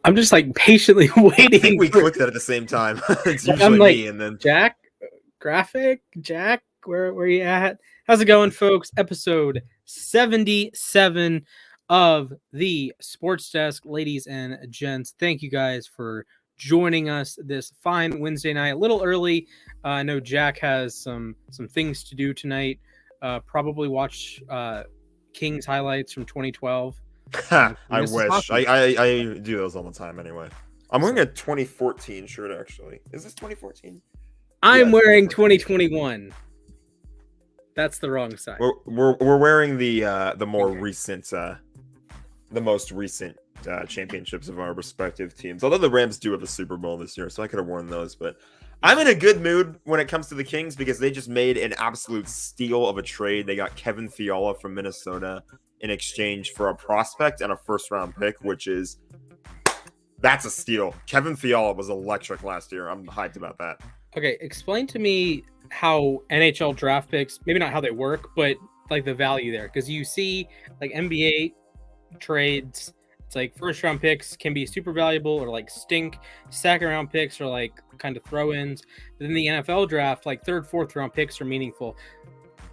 I'm just like patiently waiting. I think we clicked it at the same time. It's Like, usually I'm like, me, and then Jack, where you at? How's it going, folks? Episode 77 of the Sports Desk, ladies and gents. Thank you guys for joining us this fine Wednesday night. A little early. I know Jack has some things to do tonight. Probably watch Kings highlights from 2012. I wish. I do those all the time anyway. I'm wearing a 2014 shirt, actually. Is this 2014? I'm wearing 2021. That's the wrong side. We're wearing the more recent, the most recent championships of our respective teams. Although the Rams do have a Super Bowl this year, so I could have worn those. But I'm in a good mood when it comes to the Kings because they just made an absolute steal of a trade. They got Kevin Fiala from Minnesota in exchange for a prospect and a first-round pick, that's a steal. Kevin Fiala was electric last year. I'm hyped about that. Okay, explain to me how NHL draft picks, maybe not how they work, but like the value there. Because you see like NBA trades, it's like first-round picks can be super valuable or like stink. Second-round picks are like kind of throw-ins. But then the NFL draft, like third, fourth-round picks are meaningful.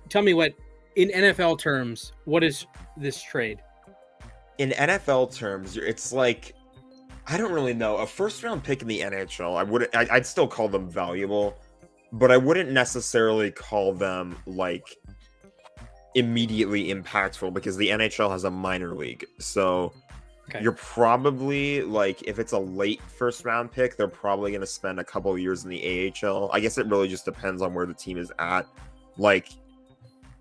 Tell me what, in NFL terms, what is this trade? In NFL terms, it's like, I don't really know. A first-round pick in the NHL, I'd still call them valuable, but I wouldn't necessarily call them like immediately impactful because the NHL has a minor league. So You're probably like, if it's a late first-round pick, they're probably going to spend a couple of years in the AHL. I guess it really just depends on where the team is at. Like,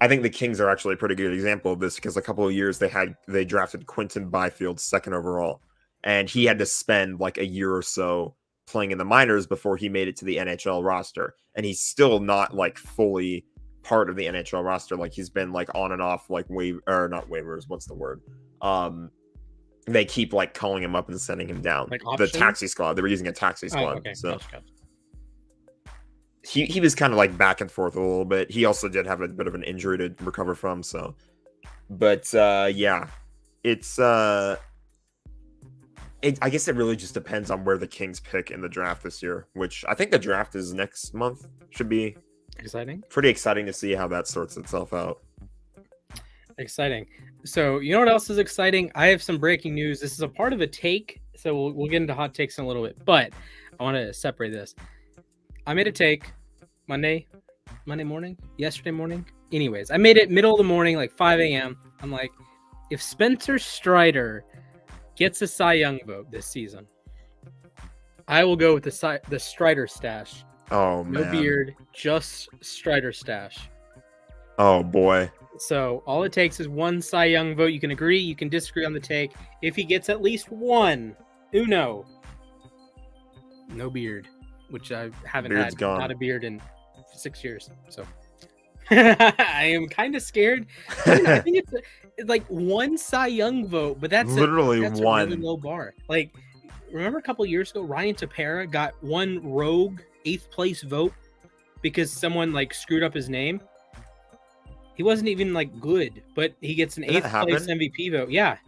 I think the Kings are actually a pretty good example of this because a couple of years they drafted Quinton Byfield second overall, and he had to spend like a year or so playing in the minors before he made it to the NHL roster, and he's still not like fully part of the NHL roster. Like, he's been like on and off, like not waivers. What's the word? They keep like calling him up and sending him down. Like the taxi squad. They were using a taxi squad. Okay. So. Gotcha. He was kind of like back and forth a little bit. He also did have a bit of an injury to recover from. So, but yeah, it's I guess it really just depends on where the Kings pick in the draft this year, which I think the draft is next month. Should be exciting. Pretty exciting to see how that sorts itself out. Exciting. So, you know what else is exciting? I have some breaking news. This is a part of a take, so we'll get into hot takes in a little bit, but I want to separate this. I made a take Monday morning, yesterday morning. Anyways, I made it middle of the morning, like 5 a.m. I'm like, if Spencer Strider gets a Cy Young vote this season, I will go with the Strider stash. Oh, man. No beard, just Strider stash. Oh, boy. So all it takes is one Cy Young vote. You can agree, you can disagree on the take. If he gets at least one, no beard, which I haven't had not a beard in 6 years. So I am kind of scared. I think it's like one Cy Young vote, but that's literally that's one. A really low bar. Like, remember a couple years ago, Ryan Tepera got one rogue 8th place vote because someone like screwed up his name. He wasn't even like good, but he gets an 8th place MVP vote. Yeah.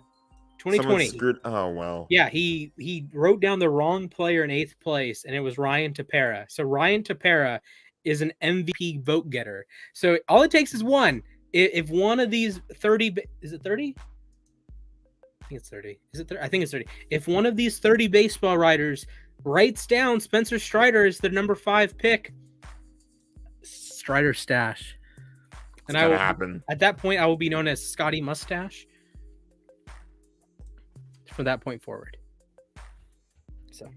2020. Oh, well. Yeah, he wrote down the wrong player in 8th place, and it was Ryan Tepera. So Ryan Tepera is an MVP vote getter. So all it takes is one. If one of these 30, is it 30? I think it's 30. Is it 30? I think it's 30. If one of these 30 baseball writers writes down Spencer Strider as the number 5 pick, Strider stash. And I will happen. At that point, I will be known as Scotty Mustache from that point forward. So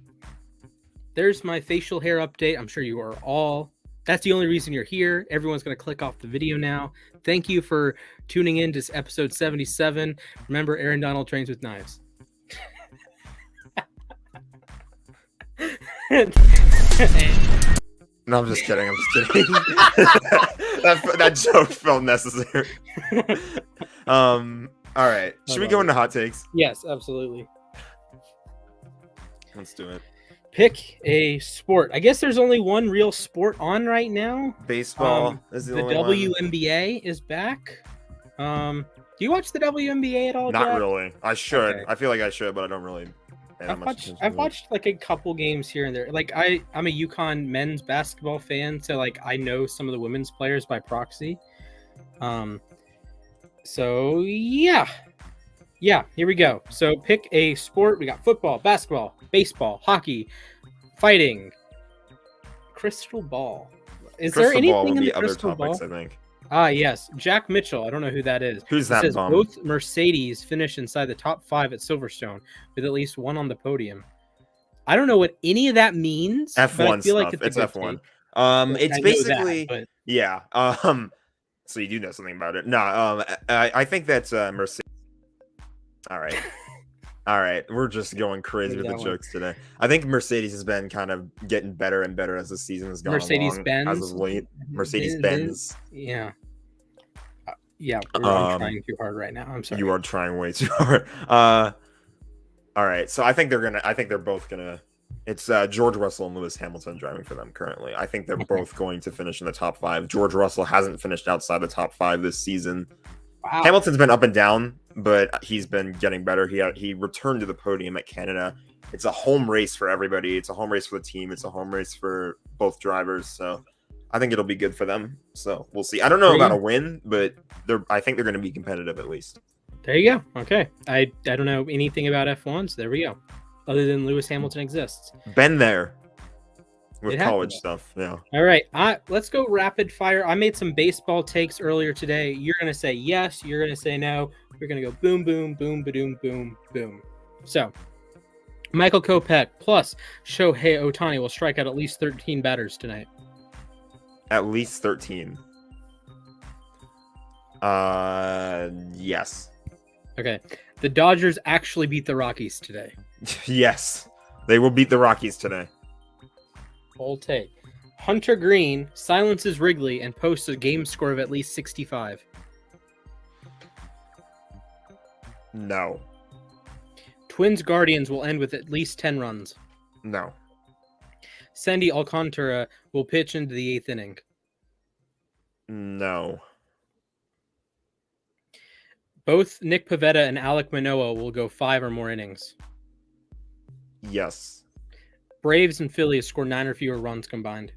there's my facial hair update. I'm sure you are all. That's the only reason you're here. Everyone's going to click off the video now. Thank you for tuning in to episode 77. Remember, Aaron Donald trains with knives. No, I'm just kidding. That joke felt necessary. All right. Should we go into hot takes? Yes, absolutely. Let's do it. Pick a sport. I guess there's only one real sport on right now. Baseball is the only WNBA is back. Do you watch the WNBA at all? Not Jack? really. I should. Okay. I feel like I should, but I don't really I've watched like a couple games here and there. Like I'm a UConn men's basketball fan, so like I know some of the women's players by proxy. So yeah, here we go. So pick a sport. We got football, basketball, baseball, hockey, fighting, crystal ball. Is there anything in the crystal ball? I think. Yes. Jack Mitchell. I don't know who that is. Who's that? Says both Mercedes finish inside the top 5 at Silverstone with at least one on the podium. I don't know what any of that means. F1 stuff. Like it's F1. It's basically yeah. So you do know something about it? No. I think that's Mercedes. All right. All right, we're just going crazy with the jokes today. I think Mercedes has been kind of getting better and better as the season has gone Mercedes-Benz? As of late. Mercedes-Benz. Yeah. Yeah, I'm trying too hard right now. I'm sorry. You are trying way too hard. All right, so I think they're both gonna. It's George Russell and Lewis Hamilton driving for them currently. I think they're both going to finish in the top 5. George Russell hasn't finished outside the top 5 this season. Wow. Hamilton's been up and down, but he's been getting better. He returned to the podium at Canada. It's a home race for everybody. It's a home race for the team. It's a home race for both drivers. So I think it'll be good for them. So we'll see. I don't know about a win, but I think they're going to be competitive at least. There you go. Okay. I don't know anything about F1, so there we go. Other than Lewis Hamilton exists. Been there. With college stuff, yeah. All right, let's go rapid fire. I made some baseball takes earlier today. You're going to say yes. You're going to say no. We're going to go boom, boom, boom, ba-doom, boom, boom. So, Michael Kopech plus Shohei Ohtani will strike out at least 13 batters tonight. At least 13. Yes. Okay. The Dodgers actually beat the Rockies today. Yes. They will beat the Rockies today. Bold take. Hunter Green silences Wrigley and posts a game score of at least 65. No. Twins Guardians will end with at least 10 runs. No. Sandy Alcantara will pitch into the 8th inning. No. Both Nick Pivetta and Alek Manoah will go 5 or more innings. Yes. Braves and Phillies score 9 or fewer runs combined.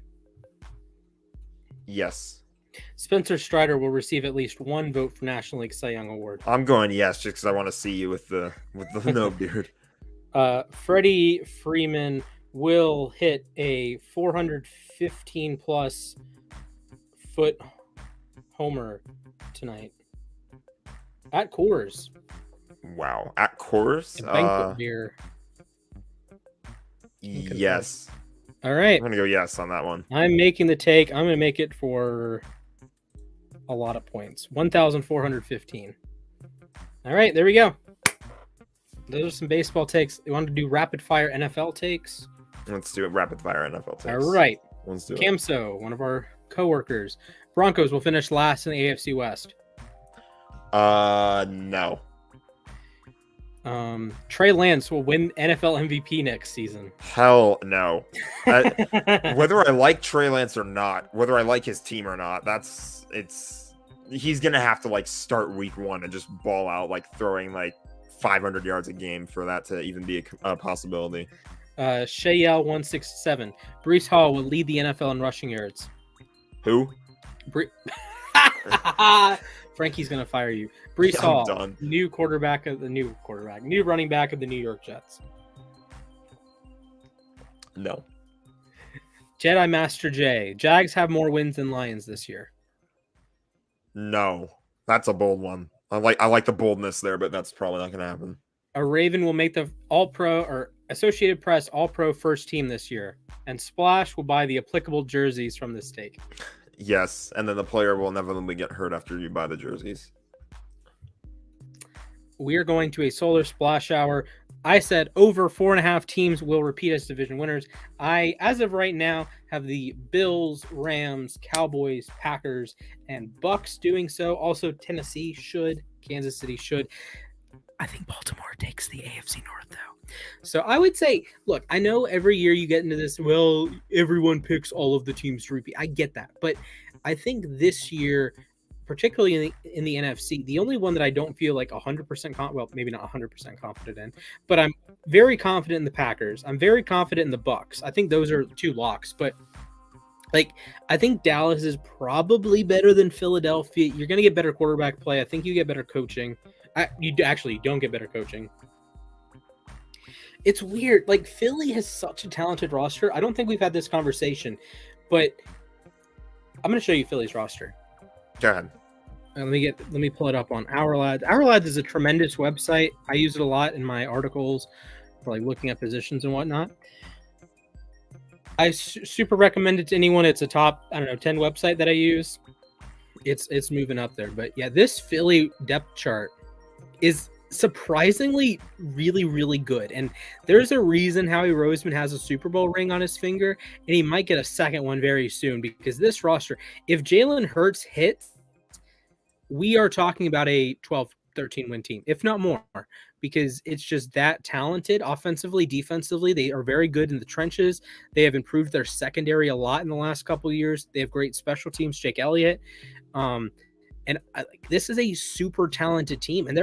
Yes. Spencer Strider will receive at least 1 vote for National League Cy Young Award. I'm going yes, just because I want to see you with the no beard. Freddie Freeman will hit a 415 plus foot homer tonight at Coors. Wow, at Coors. Banquet beer. Yes. All right. I'm going to go yes on that one. I'm making the take. I'm going to make it for a lot of points. 1,415. All right, there we go. Those are some baseball takes. You want to do rapid fire NFL takes? Let's do it. Rapid fire NFL takes. All right. Let's do it. Camso, one of our coworkers. Broncos will finish last in the AFC West. No. Trey Lance will win NFL MVP next season. Hell no. Whether I like Trey Lance or not, whether I like his team or not, he's gonna have to like start week 1 and just ball out, like throwing like 500 yards a game for that to even be a possibility. Shayel 167. Breece Hall will lead the NFL in rushing yards. Who? Frankie's gonna fire you. Breece Hall, done. new running back of the New York Jets. No. Jedi Master J. Jags have more wins than Lions this year. No. That's a bold one. I like the boldness there, but that's probably not gonna happen. A Raven will make the All-Pro or Associated Press All-Pro first team this year, and Splash will buy the applicable jerseys from the stake. Yes, and then the player will inevitably get hurt after you buy the jerseys. We are going to a solar splash hour. I said over 4.5 teams will repeat as division winners. I, as of right now, have the Bills, Rams, Cowboys, Packers, and Bucks doing so. Also, Tennessee should. Kansas City should. I think Baltimore takes the AFC North, though. So I would say, look, I know every year you get into this, well, everyone picks all of the teams to repeat. I get that. But I think this year, particularly in the NFC, the only one that I don't feel like 100% well, maybe not 100% confident in, but I'm very confident in the Packers. I'm very confident in the Bucks. I think those are 2 locks, but like, I think Dallas is probably better than Philadelphia. You're going to get better quarterback play. I think you get better coaching. You don't get better coaching. It's weird. Like, Philly has such a talented roster. I don't think we've had this conversation, but I'm going to show you Philly's roster. Go ahead. Let me pull it up on Our Lads. Our Lads is a tremendous website. I use it a lot in my articles for like looking at positions and whatnot. I super recommend it to anyone. It's a top, 10 website that I use. It's moving up there. But yeah, this Philly depth chart is surprisingly really, really good. And there's a reason Howie Roseman has a Super Bowl ring on his finger, and he might get a second one very soon, because this roster, if Jalen Hurts hits, we are talking about a 12-13 win team, if not more, because it's just that talented offensively, defensively. They are very good in the trenches. They have improved their secondary a lot in the last couple of years. They have great special teams, Jake Elliott. This is a super talented team. And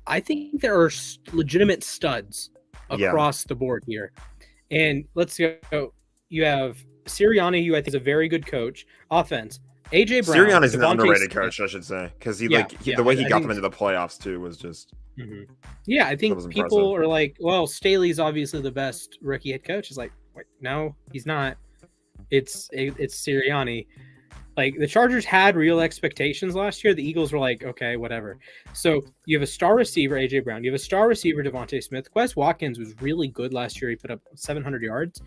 I think there are legitimate studs across the board here. And let's go. You have Sirianni, who I think is a very good coach. Offense, AJ Brown. Sirianni's an underrated coach, I should say, because the way he got them into the playoffs too was just. Mm-hmm. Yeah, I think people are like, well, Staley's obviously the best rookie head coach. It's like, wait, no, he's not. It's Sirianni. Like, the Chargers had real expectations last year. The Eagles were like, okay, whatever. So you have a star receiver, AJ Brown. You have a star receiver, Devontae Smith. Quez Watkins was really good last year. He put up 700 yards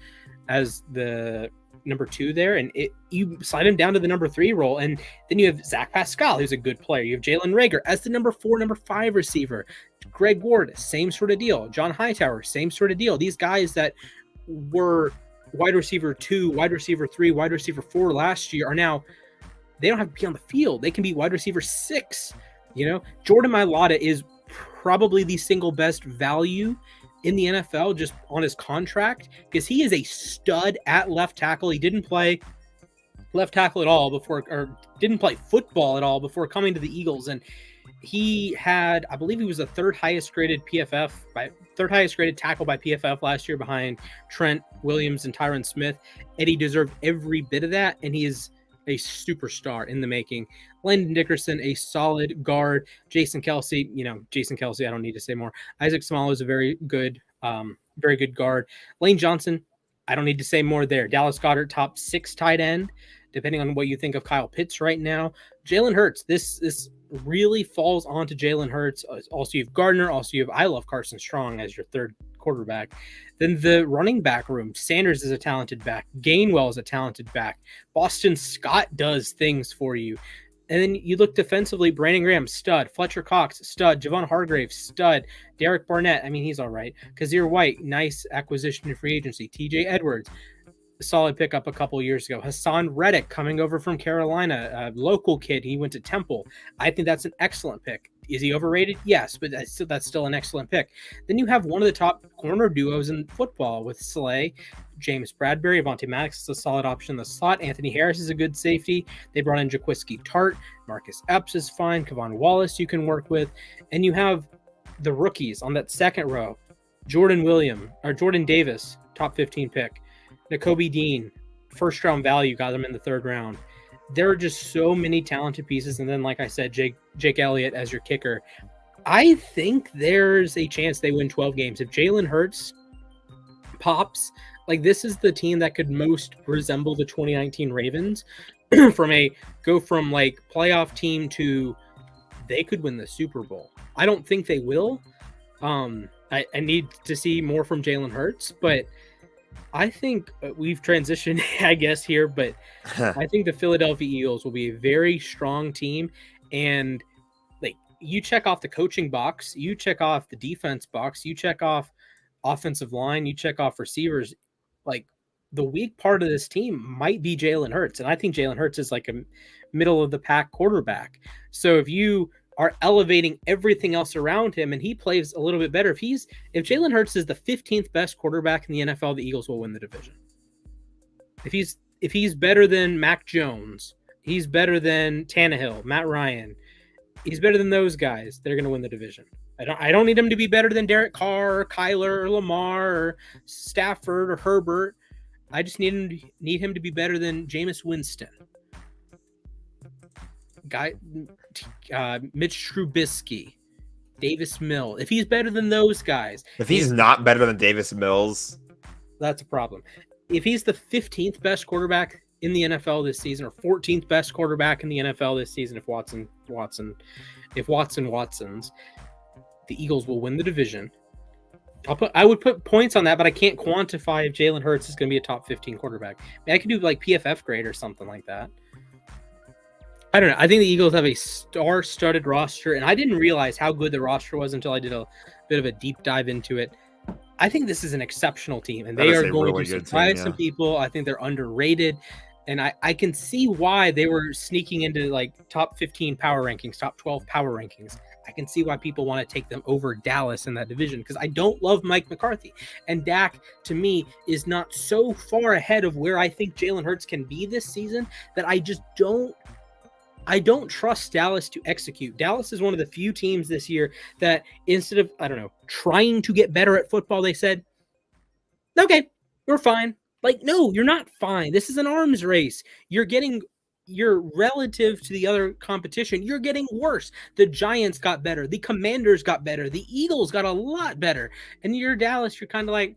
as the number 2 there, and you slide him down to the number 3 role, and then you have Zach Pascal, who's a good player. You have Jalen Reagor as the number 4, number 5 receiver. Greg Ward, same sort of deal. John Hightower, same sort of deal. These guys that were wide receiver 2, wide receiver 3, wide receiver 4 last year are now, they don't have to be on the field. They can be wide receiver 6. Jordan Mailata is probably the single best value in the NFL just on his contract, because he is a stud at left tackle. He didn't play left tackle at all before, or didn't play football at all before coming to the Eagles. And he had, I believe he was the third highest graded tackle by PFF last year, behind Trent Williams and Tyron Smith. And he deserved every bit of that. And he is a superstar in the making. Landon Dickerson, a solid guard. Jason Kelsey, I don't need to say more. Isaac Small is a very good guard. Lane Johnson, I don't need to say more there. Dallas Goedert, top 6 tight end, depending on what you think of Kyle Pitts right now. Jalen Hurts, this really falls onto Jalen Hurts. Also, you have Gardner. Also, you have, I love Carson Strong as your third quarterback. Then the running back room, Sanders is a talented back. Gainwell is a talented back. Boston Scott does things for you. And then you look defensively, Brandon Graham, stud. Fletcher Cox, stud. Javon Hargrave, stud. Derek Barnett, he's all right. Kazir White, nice acquisition in free agency. TJ Edwards, solid pickup a couple years ago. Hassan Reddick, coming over from Carolina, a local kid. He went to Temple. I think that's an excellent pick. Is he overrated? Yes, but that's still an excellent pick. Then you have one of the top corner duos in football with Slay, James Bradbury. Avonte Maddox is a solid option in the slot. Anthony Harris is a good safety. They brought in Jaquiski Tart. Marcus Epps is fine. Kevon Wallace you can work with. And you have the rookies on that second row. Jordan Davis, top 15 pick. Nakobe Dean, first round value, got them in the 3rd round. There are just so many talented pieces. And then, like I said, Jake Elliott as your kicker. I think there's a chance they win 12 games. If Jalen Hurts pops, like, this is the team that could most resemble the 2019 Ravens from like playoff team to they could win the Super Bowl. I don't think they will. I need to see more from Jalen Hurts, but I think we've transitioned, I guess, here, but I think the Philadelphia Eagles will be a very strong team. And like, you check off the coaching box, you check off the defense box, you check off offensive line, you check off receivers. Like, the weak part of this team might be Jalen Hurts. And I think Jalen Hurts is like a middle of the pack quarterback. So if you are elevating everything else around him and he plays a little bit better, if Jalen Hurts is the 15th best quarterback in the NFL, the Eagles will win the division. If he's better than Mac Jones, He's better than Tannehill, Matt Ryan. He's better than those guys. They're going to win the division. I don't need him to be better than Derek Carr or Kyler or Lamar or Stafford or Herbert. I just need him to be better than Jameis Winston. Mitch Trubisky, Davis Mills. If he's better than those guys. If he's not better than Davis Mills, that's a problem. If he's the 15th best quarterback in the NFL this season, or 14th best quarterback in the NFL this season, if Watson Watsons, the Eagles will win the division. I would put points on that, but I can't quantify if Jalen Hurts is going to be a top 15 quarterback. I could do like PFF grade or something like that. I don't know. I think the Eagles have a star-studded roster, and I didn't realize how good the roster was until I did a bit of a deep dive into it. I think this is an exceptional team, and they are going to surprise some people. I think they're underrated, and I can see why they were sneaking into like top 15 power rankings, top 12 power rankings. I can see why people want to take them over Dallas in that division, because I don't love Mike McCarthy, and Dak to me is not so far ahead of where I think Jalen Hurts can be this season that I just don't trust Dallas to execute. Dallas is one of the few teams this year that instead of, trying to get better at football, they said, okay, we're fine. Like, no, you're not fine. This is an arms race. You're relative to the other competition. You're getting worse. The Giants got better. The Commanders got better. The Eagles got a lot better. And you're Dallas, you're kind of like,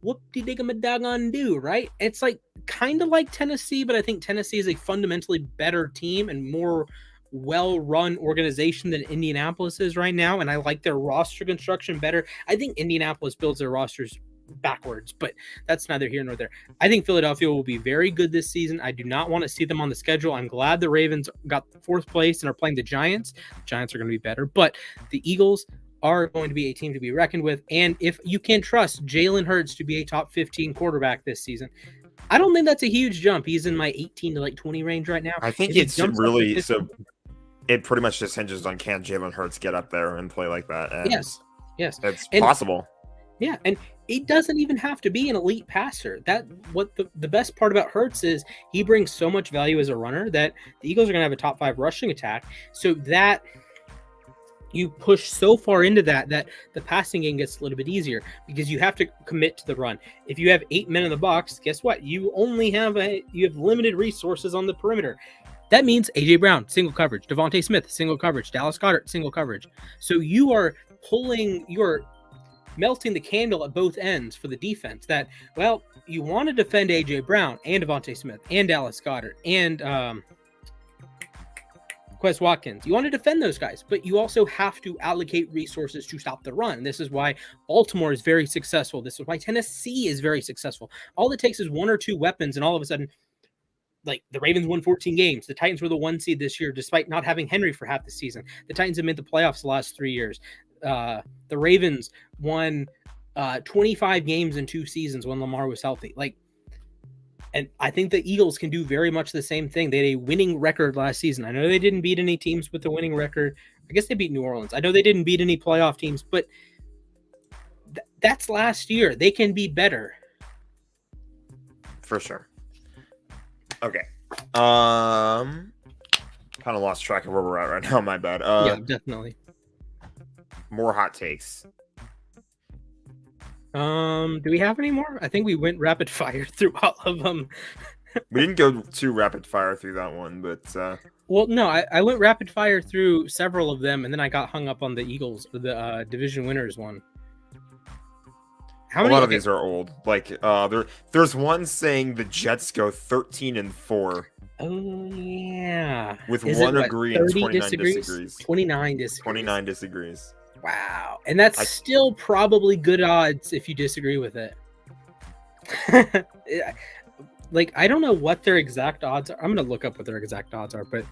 whoop-de-dig-em-a-doggone-do, right? It's like kind of like Tennessee, but I think Tennessee is a fundamentally better team and more well-run organization than Indianapolis is right now, and I like their roster construction better. I think Indianapolis builds their rosters backwards, but that's neither here nor there. I think Philadelphia will be very good this season. I do not want to see them on the schedule. I'm glad the Ravens got fourth place and are playing the Giants. The Giants are going to be better, but the Eagles are going to be a team to be reckoned with. And if you can trust Jalen Hurts to be a top 15 quarterback this season, I don't think that's a huge jump. He's in my 18 to like 20 range right now. I think it's really so. It pretty much just hinges on can Jalen Hurts get up there and play like that. And yes, it's possible. Yeah, and it doesn't even have to be an elite passer. What the best part about Hurts is he brings so much value as a runner that the Eagles are going to have a top 5 rushing attack. So that you push so far into that the passing game gets a little bit easier because you have to commit to the run. If you have 8 men in the box, guess what? You only have limited resources on the perimeter. That means A.J. Brown, single coverage. Devontae Smith, single coverage. Dallas Goedert, single coverage. So you are melting the candle at both ends for the defense that, well, you want to defend A.J. Brown and Devontae Smith and Dallas Goedert and Quez Watkins. You want to defend those guys, but you also have to allocate resources to stop the run. This is why Baltimore is very successful. This is why Tennessee is very successful. All it takes is 1 or 2 weapons, and all of a sudden, like the Ravens won 14 games. The Titans were the 1 seed this year, despite not having Henry for half the season. The Titans have made the playoffs the last 3 years. The Ravens won 25 games in 2 seasons when Lamar was healthy. And I think the Eagles can do very much the same thing. They had a winning record last season. I know they didn't beat any teams with a winning record. I guess they beat New Orleans. I know they didn't beat any playoff teams, but that's last year. They can be better. For sure. Okay. Kind of lost track of where we're at right now. My bad. Yeah, definitely. More hot takes. Do we have any more? I think we went rapid fire through all of them. We didn't go too rapid fire through that one, but well, no, I went rapid fire through several of them, and then I got hung up on the Eagles, or the division winners one. A lot of these are old. Like there's one saying the Jets go 13-4. Oh yeah. With one agreeing, 29 disagrees. 29 disagrees. 29 disagrees. Wow. And that's still probably good odds if you disagree with it. Like, I don't know what their exact odds are. I'm going to look up what their exact odds are, but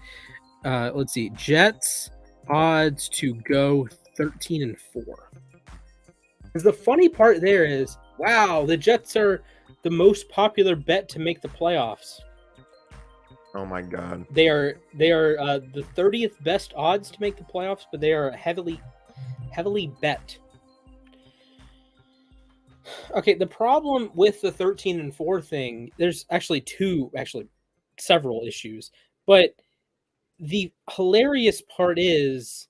let's see. Jets odds to go 13-4. Because the funny part there is, wow, the Jets are the most popular bet to make the playoffs. Oh my God. They are the 30th best odds to make the playoffs, but they are heavily bet. Okay, the problem with the 13-4 thing, there's actually several issues, But the hilarious part is,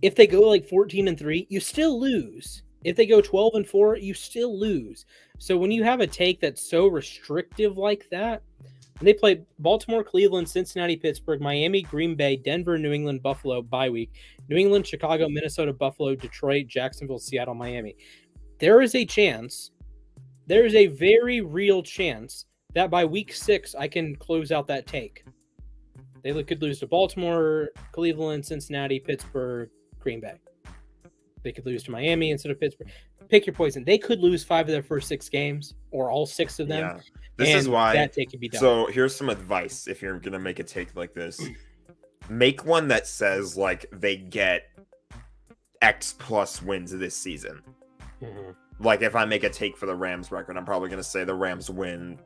if they go like 14-3, you still lose. If they go 12-4, you still lose. So when you have a take that's so restrictive like that, they play Baltimore, Cleveland, Cincinnati, Pittsburgh, Miami, Green Bay, Denver, New England, Buffalo, bye week, New England, Chicago, Minnesota, Buffalo, Detroit, Jacksonville, Seattle, Miami. There is a chance, there is a very real chance that by week 6, I can close out that take. They could lose to Baltimore, Cleveland, Cincinnati, Pittsburgh, Green Bay. They could lose to Miami instead of Pittsburgh. Pick your poison. They could lose 5 of their first 6 games, or all 6 of them. Yeah. This is why that take could be done. So here's some advice if you're gonna make a take like this. Make one that says like they get X plus wins this season. Mm-hmm. Like if I make a take for the Rams record, I'm probably gonna say the Rams win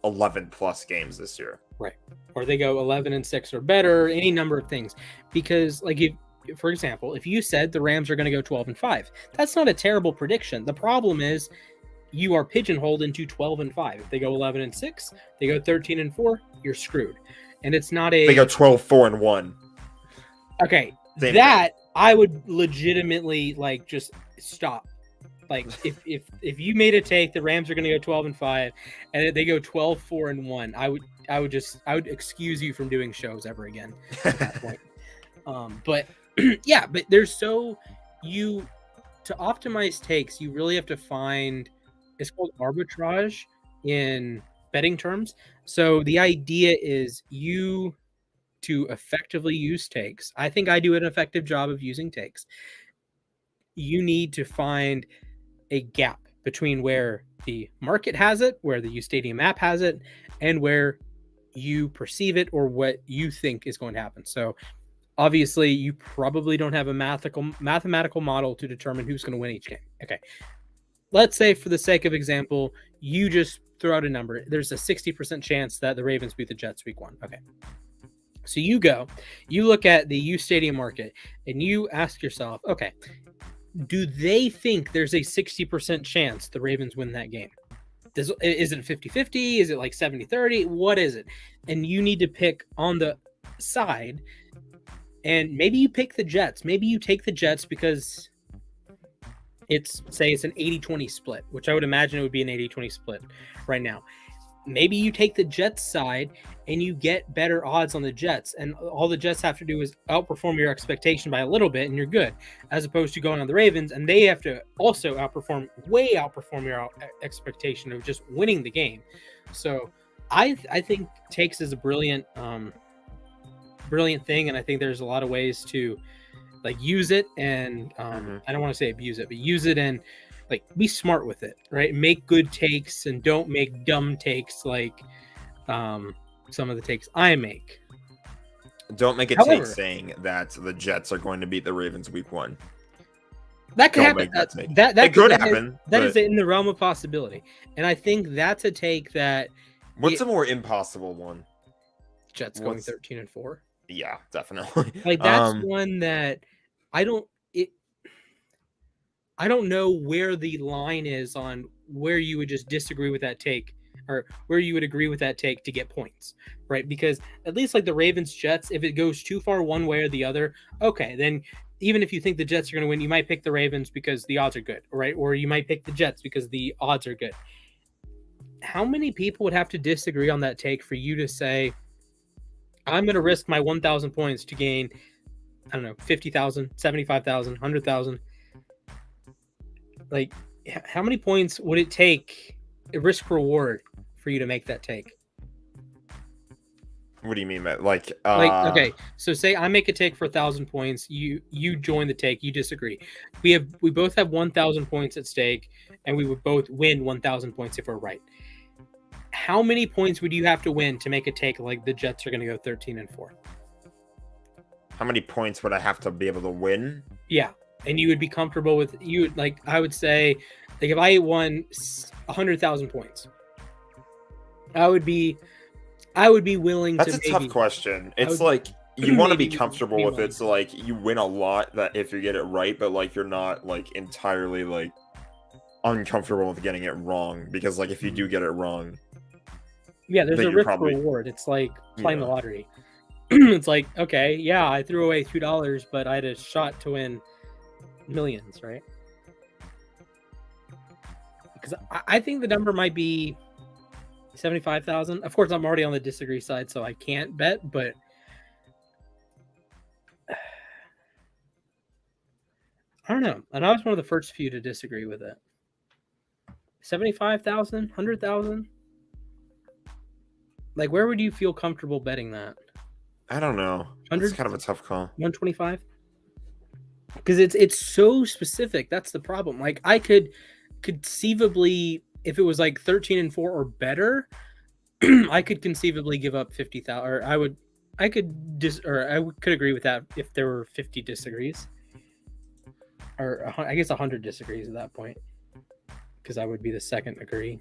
11 plus games this year. Right. Or they go 11-6 or better, any number of things. Because like for example, if you said the Rams are going to go 12-5, that's not a terrible prediction. The problem is you are pigeonholed into 12-5. If they go 11-6, they go 13-4, you're screwed. And it's not a... They go 12-4-1. Okay, that I would legitimately like just stop. Like if you made a take, the Rams are going to go 12-5, and they go 12-4-1, I would excuse you from doing shows ever again at that point. But yeah, but there's to optimize takes, you really have to find, it's called arbitrage in betting terms. So the idea is to effectively use takes. I think I do an effective job of using takes. You need to find a gap between where the market has it, where the uSTADIUM app has it, and where you perceive it or what you think is going to happen. So obviously you probably don't have a mathematical model to determine who's going to win each game. Okay. Let's say for the sake of example, you just throw out a number. There's a 60% chance that the Ravens beat the Jets week 1. Okay. So you look at the uSTADIUM market and you ask yourself, okay, do they think there's a 60% chance the Ravens win that game? Is it 50-50? Is it like 70-30? What is it? And you need to pick on the side, and maybe you pick the Jets. Maybe you take the Jets because it's an 80-20 split, which I would imagine it would be an 80-20 split right now. Maybe you take the Jets side and you get better odds on the Jets, and all the Jets have to do is outperform your expectation by a little bit and you're good, as opposed to going on the Ravens and they have to also way outperform your expectation of just winning the game. So I think takes is a brilliant thing, and I think there's a lot of ways to like use it, and I don't want to say abuse it, but use it and like be smart with it, right? Make good takes and don't make dumb takes like some of the takes I make. Don't make a take saying that the Jets are going to beat the Ravens week 1. That could happen. That could happen. That is in the realm of possibility. And I think that's a take that... What's a more impossible one? Jets going 13-4? Yeah, definitely. Like that's one that I don't know where the line is on where you would just disagree with that take, or where you would agree with that take to get points, right? Because at least like the Ravens Jets, if it goes too far one way or the other, okay, then even if you think the Jets are going to win, you might pick the Ravens because the odds are good, right? Or you might pick the Jets because the odds are good. How many people would have to disagree on that take for you to say, I'm going to risk my 1,000 points to gain, I don't know, 50,000, 75,000, 100,000? Like, how many points would it take, a risk reward, for you to make that take? What do you mean by okay, so say I make a take for 1,000 points, you join the take, you disagree. We both have 1,000 points at stake, and we would both win 1,000 points if we're right. How many points would you have to win to make a take like the Jets are going to go 13-4? How many points would I have to be able to win? Yeah. And you would be comfortable with, I would say, like if I won 100,000 points, I would be willing to. That's a tough question. It's like you want to be comfortable with it, so like you win a lot that if you get it right, but like you're not like entirely like uncomfortable with getting it wrong, because like if you do get it wrong, Yeah, there's a risk reward. It's like playing the lottery. It's like, okay, yeah, I threw away $2, but I had a shot to win millions, right? Because I think the number might be 75,000. Of course, I'm already on the disagree side, so I can't bet, but I don't know. And I was one of the first few to disagree with it. 75,000, 100,000. Like, where would you feel comfortable betting that? I don't know. It's kind of a tough call. 125. Because it's so specific. That's the problem. Like, I could conceivably, if it was like 13-4 or better, I could conceivably give up 50,000, or I could agree with that if there were 50 disagrees, or I guess 100 disagrees at that point, because I would be the second agree.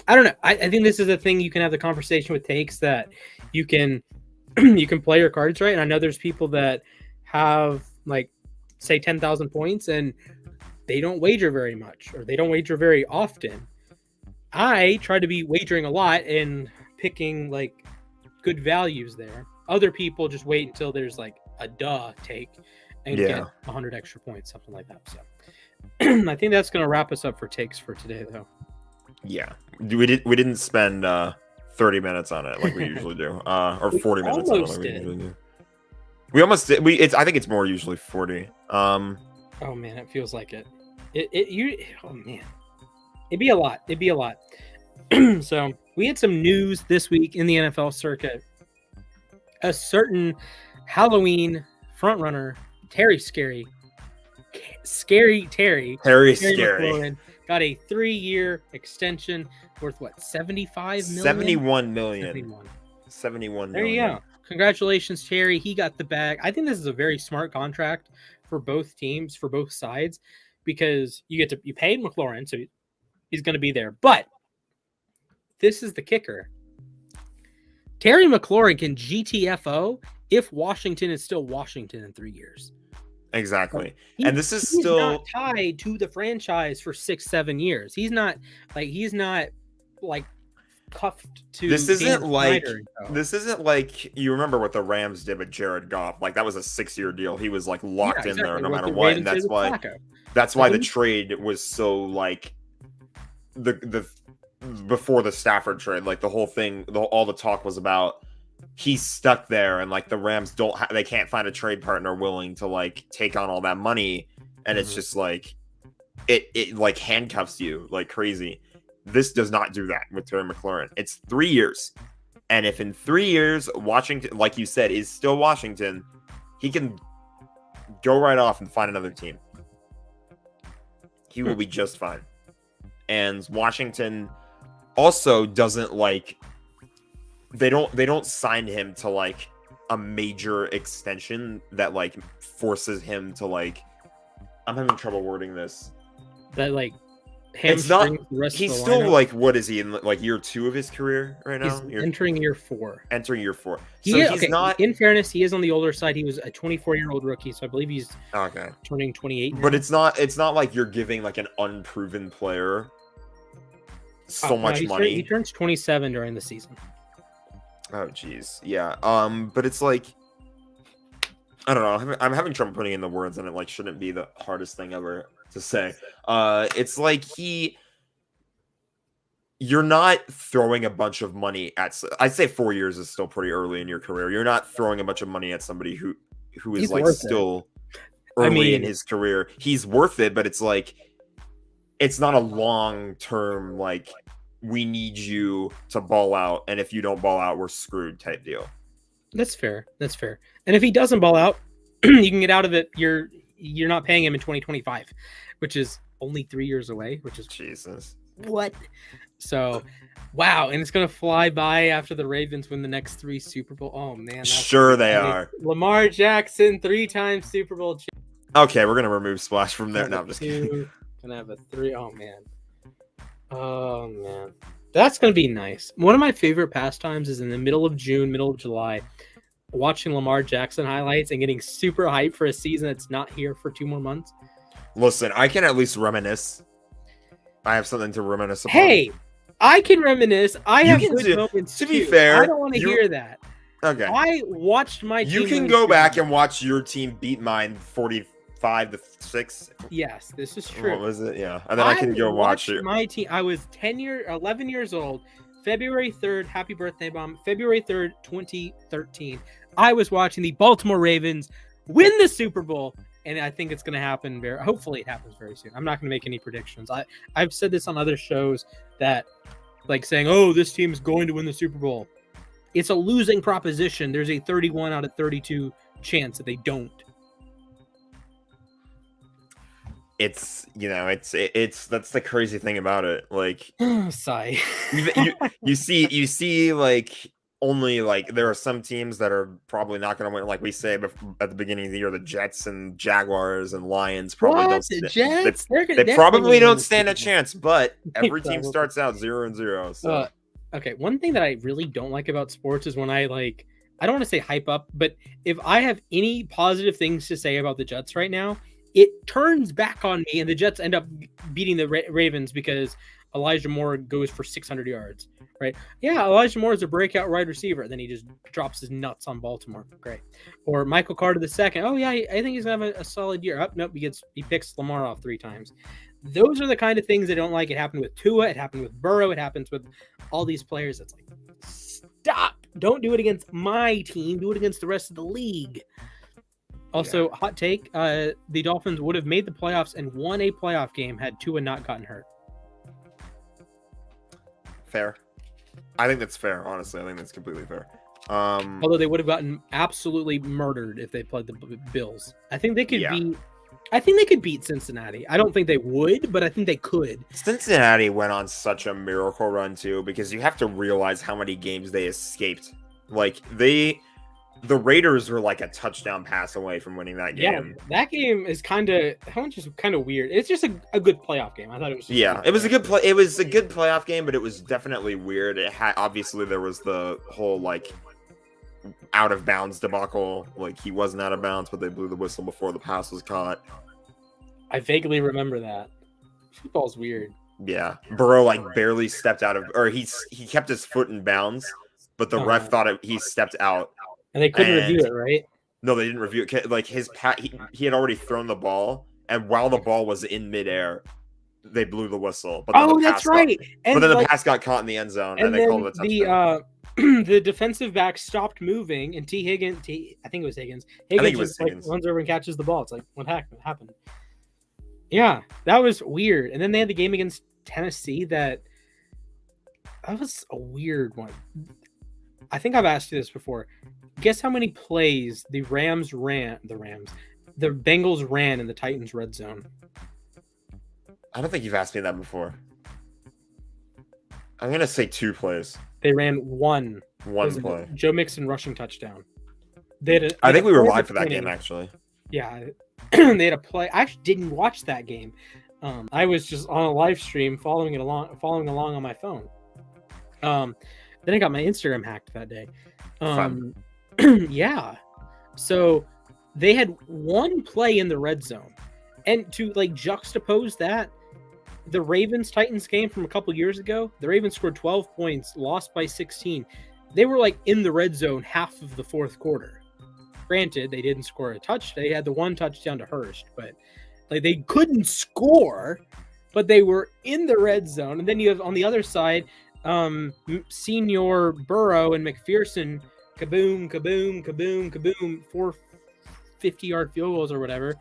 I don't know. I think this is a thing you can have the conversation with takes, that you can play your cards right. And I know there's people that have, like, say 10,000 points and they don't wager very much, or they don't wager very often. I try to be wagering a lot and picking like good values there. Other people just wait until there's like a take and get 100 extra points, something like that. So I think that's going to wrap us up for takes for today, though. Yeah, we didn't spend 30 minutes on it like we usually do, or 40 minutes on it like we usually do. We almost did. I think it's more usually 40. Oh man, it feels like it. Oh man, it'd be a lot. So we had some news this week in the NFL circuit. A certain Halloween frontrunner, Terry McLaurin, got a 3-year extension worth what, 75 million? 71 million. 71 there million. You go. Congratulations, Terry. He got the bag. I think this is a very smart contract for both teams, for both sides, because you paid McLaurin, so he's going to be there. But this is the kicker. Terry McLaurin can GTFO if Washington is still Washington in 3 years. Exactly. And this is still not tied to the franchise for 6-7 years. He's not like cuffed to this isn't like you remember what the Rams did with Jared Goff. Like, that was a 6-year deal. He was like locked in there no matter what. And that's why the trade was so like the before the Stafford trade, like the whole thing, all the talk was about he's stuck there, and like the Rams they can't find a trade partner willing to like take on all that money, and it's just like it like handcuffs you like crazy. This does not do that with Terry McLaurin. It's 3 years, and if in 3 years Washington, like you said, is still Washington, he can go right off and find another team. He will be just fine. And Washington also doesn't like, they don't sign him to like a major extension that like forces him to like, I'm having trouble wording this. That like it's not, he's still lineup. Like, what is he in like year 2 of his career right now? He's entering year 4. Entering year 4. So he's not, in fairness, he is on the older side. He was a 24-year-old rookie, so I believe he's turning 28 now. But it's not like you're giving like an unproven player so much money. He turns 27 during the season. Oh geez, yeah. But it's like, I don't know. I'm having trouble putting in the words, and it like shouldn't be the hardest thing ever to say. It's like you're not throwing a bunch of money at. I'd say 4 years is still pretty early in your career. You're not throwing a bunch of money at somebody who is like still early in his career. He's worth it, but it's like, it's not a long-term, like, we need you to ball out, and if you don't ball out, we're screwed type deal. That's fair. And if he doesn't ball out, you can get out of it. You're not paying him in 2025, which is only 3 years away, which is Jesus. What? So, wow. And it's going to fly by after the Ravens win the next 3 Super Bowl. Oh, man. Sure they are. Lamar Jackson, 3-time Super Bowl champion. Okay, we're going to remove Splash from there. No, I'm just kidding. Gonna have a 3. Oh man, that's gonna be nice. One of my favorite pastimes is in the middle of June, middle of July, watching Lamar Jackson highlights and getting super hyped for a season that's not here for 2 more months. Listen, I can at least reminisce. I have something to reminisce upon. Hey, I can reminisce. I have good moments. To be fair, I don't want to hear that. Okay. I watched my team. You can go back and watch your team beat mine 45-6. Yes, this is true. What was it? Yeah. And then I can go watch it. My team. I was 11 years old. February 3rd, happy birthday, Mom. February 3rd, 2013. I was watching the Baltimore Ravens win the Super Bowl, and I think it's going to happen hopefully it happens very soon. I'm not going to make any predictions. I've said this on other shows that like saying, "Oh, this team's going to win the Super Bowl." It's a losing proposition. There's a 31 out of 32 chance that they don't. It's that's the crazy thing about it. Like, sigh. you see like only like there are some teams that are probably not going to win. Like we say at the beginning of the year, the Jets and Jaguars and Lions probably don't. The Jets? They probably don't stand a chance. But every team starts out 0-0. So. Okay, one thing that I really don't like about sports is when I don't want to say hype up, but if I have any positive things to say about the Jets right now, it turns back on me, and the Jets end up beating the Ravens because Elijah Moore goes for 600 yards, right? Yeah, Elijah Moore is a breakout wide receiver. Then he just drops his nuts on Baltimore. Great. Or Michael Carter II. Oh, yeah, I think he's going to have a solid year. Nope, he picks Lamar off 3 times. Those are the kind of things I don't like. It happened with Tua. It happened with Burrow. It happens with all these players. It's like, stop. Don't do it against my team. Do it against the rest of the league. Also, hot take, the Dolphins would have made the playoffs and won a playoff game had Tua not gotten hurt. Fair. I think that's fair, honestly. I think that's completely fair. Although they would have gotten absolutely murdered if they played the Bills. I think they could beat Cincinnati. I don't think they would, but I think they could. Cincinnati went on such a miracle run, too, because you have to realize how many games they escaped. Like, the Raiders were like a touchdown pass away from winning that game. Yeah, that game is kind of weird. It's just a good playoff game. I thought it was. It was a good play. It was a good playoff game, but it was definitely weird. It had obviously there was the whole like out of bounds debacle. Like he wasn't out of bounds, but they blew the whistle before the pass was caught. I vaguely remember that. Football's weird. Yeah, Burrow like barely stepped out of, or he kept his foot in bounds, but the ref thought he stepped out. And they couldn't review it, right? No, they didn't review it. Like he had already thrown the ball, and while the ball was in midair, they blew the whistle. But that's right. But then the pass got caught in the end zone, and they called it a touchdown. The defensive back stopped moving, and I think it was Higgins. Higgins runs over and catches the ball. It's like, what happened? Yeah, that was weird. And then they had the game against Tennessee. That was a weird one. I think I've asked you this before. Guess how many plays the Bengals ran in the Titans red zone? I don't think you've asked me that before. I'm going to say 2 plays. They ran one play. Joe Mixon rushing touchdown. I think we were live for that game, actually. Yeah. They had a play. I actually didn't watch that game. I was just on a live stream following along on my phone. Then I got my Instagram hacked that day. Yeah. So they had one play in the red zone. And to like juxtapose that, the Ravens-Titans game from a couple years ago, the Ravens scored 12 points, lost by 16. They were like in the red zone half of the fourth quarter. Granted, they didn't score a touchdown. They had the one touchdown to Hurst, but like they couldn't score, but they were in the red zone. And then you have on the other side, Senior Burrow and McPherson, kaboom, kaboom, kaboom, kaboom, 4 50-yard field goals or whatever.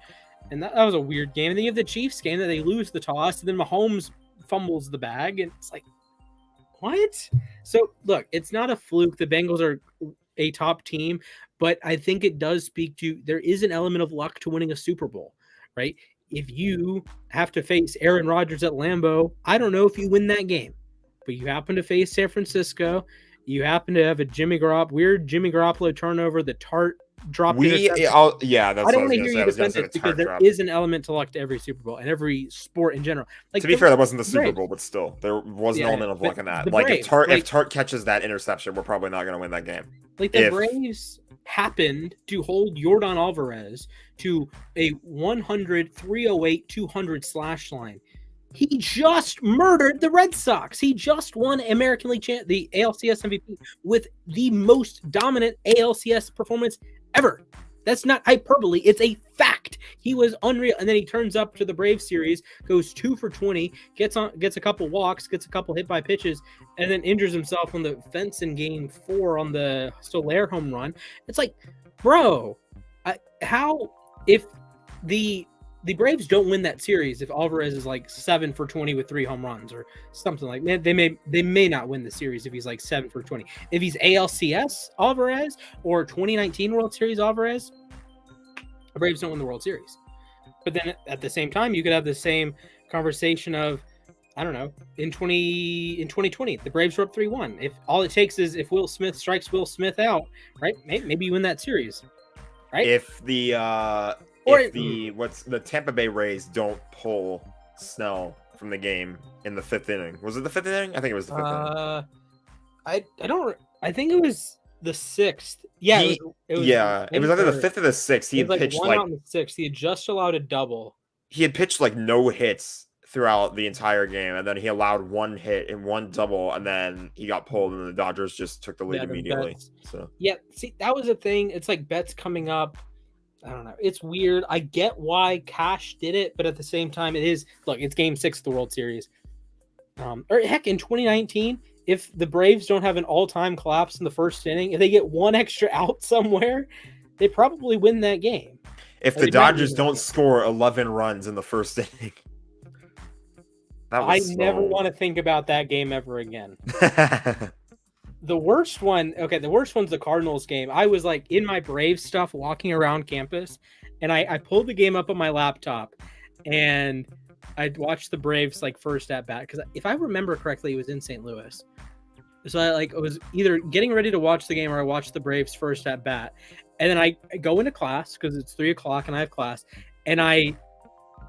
And that was a weird game. And then you have the Chiefs game that they lose the toss, and then Mahomes fumbles the bag, and it's like, what? So, look, it's not a fluke. The Bengals are a top team, but I think it does speak to there is an element of luck to winning a Super Bowl, right? If you have to face Aaron Rodgers at Lambeau, I don't know if you win that game, but you happen to face San Francisco. You happen to have a weird Jimmy Garoppolo turnover. The Tart dropped. That's I don't want to hear you defend it because there is an element to luck to every Super Bowl and every sport in general. Like, to be fair, that wasn't the Super Bowl, but still, there was an element of luck in that. Like if Tart catches that interception, we're probably not going to win that game. Like the Braves happened to hold Yordan Alvarez to a 100, 308, 200 slash line. He just murdered the Red Sox. He just won American League the ALCS MVP with the most dominant ALCS performance ever. That's not hyperbole. It's a fact. He was unreal. And then he turns up to the Braves series, goes 2 for 20, gets a couple walks, gets a couple hit by pitches, and then injures himself on the fence in game 4 on the Soler home run. It's like, bro, if the Braves don't win that series, if Alvarez is like 7 for 20 with 3 home runs or something like that, they may not win the series if he's like 7 for 20. If he's ALCS Alvarez or 2019 World Series Alvarez, the Braves don't win the World Series. But then at the same time, you could have the same conversation of, I don't know, in 2020, the Braves were up 3-1. If all it takes is if Will Smith strikes Will Smith out, right? Maybe you win that series, right? If the Tampa Bay Rays don't pull Snell from the game in the 5th inning. Was it the 5th inning? I think it was the 5th inning. I think it was the 6th. Yeah, it was either the 5th or the 6th. He had pitched one out in the 6th. He had just allowed a double. He had pitched like no hits throughout the entire game, and then he allowed 1 hit and 1 double, and then he got pulled, and the Dodgers just took the lead immediately. So yeah, see, that was a thing. It's like bets coming up. I don't know. It's weird. I get why Cash did it, but at the same time, it's game 6 of the World Series. Or heck, in 2019, if the Braves don't have an all-time collapse in the 1st inning, if they get 1 extra out somewhere, they probably win that game. If the Dodgers don't score 11 runs in the 1st inning. I never want to think about that game ever again. The worst one's the Cardinals game. I was like in my Braves stuff walking around campus, and I pulled the game up on my laptop, and I watched the Braves like first at bat, because if I remember correctly, it was in St. Louis. So I was either getting ready to watch the game or I watched the Braves first at bat, and then I go into class because it's 3:00 and I have class, and I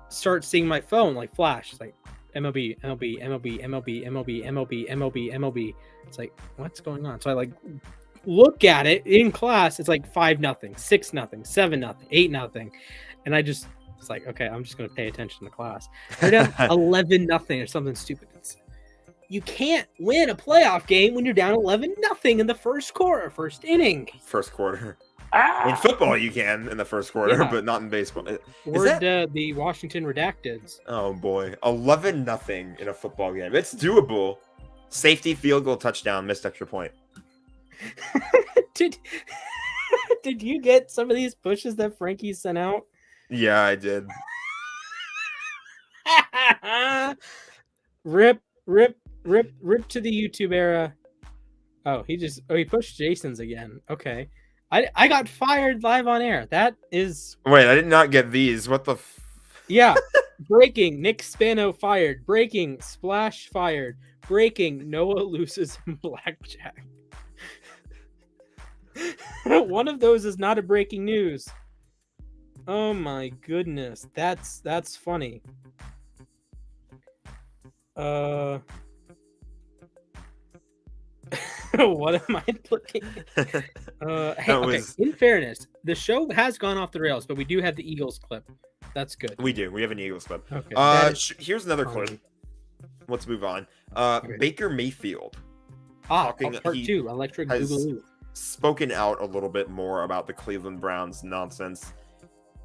start seeing my phone like flash, like MLB, MLB, MLB, MLB, MLB, MLB, MLB, MLB. It's like, what's going on? So I like look at it in class. It's like 5-0, 6-0, 7-0, 8-0, and it's like, okay, I'm just going to pay attention to class. They're down 11-0 or something stupid. You can't win a playoff game when you're down 11-0 in the first inning. First quarter. In football, you can in the first quarter, but not in baseball. The Washington Redacteds. Oh boy, 11-0 in a football game. It's doable. Safety, field goal, touchdown, missed extra point. Did you get some of these pushes that Frankie sent out? Yeah, I did. Rip to the YouTube era. Oh, he pushed Jason's again. Okay. I got fired live on air. That is... Wait, I did not get these. What the... Yeah. Breaking, Nick Spano fired. Breaking, Splash fired. Breaking, Noah loses in blackjack. One of those is not a breaking news. Oh my goodness. That's funny. What am I looking at? In fairness, the show has gone off the rails, but we do have the Eagles clip. That's good. We do. We have an Eagles clip. Okay. Here's another clip. Let's move on. Baker Mayfield. Part 2, Electric Boogaloo. Spoken out a little bit more about the Cleveland Browns nonsense.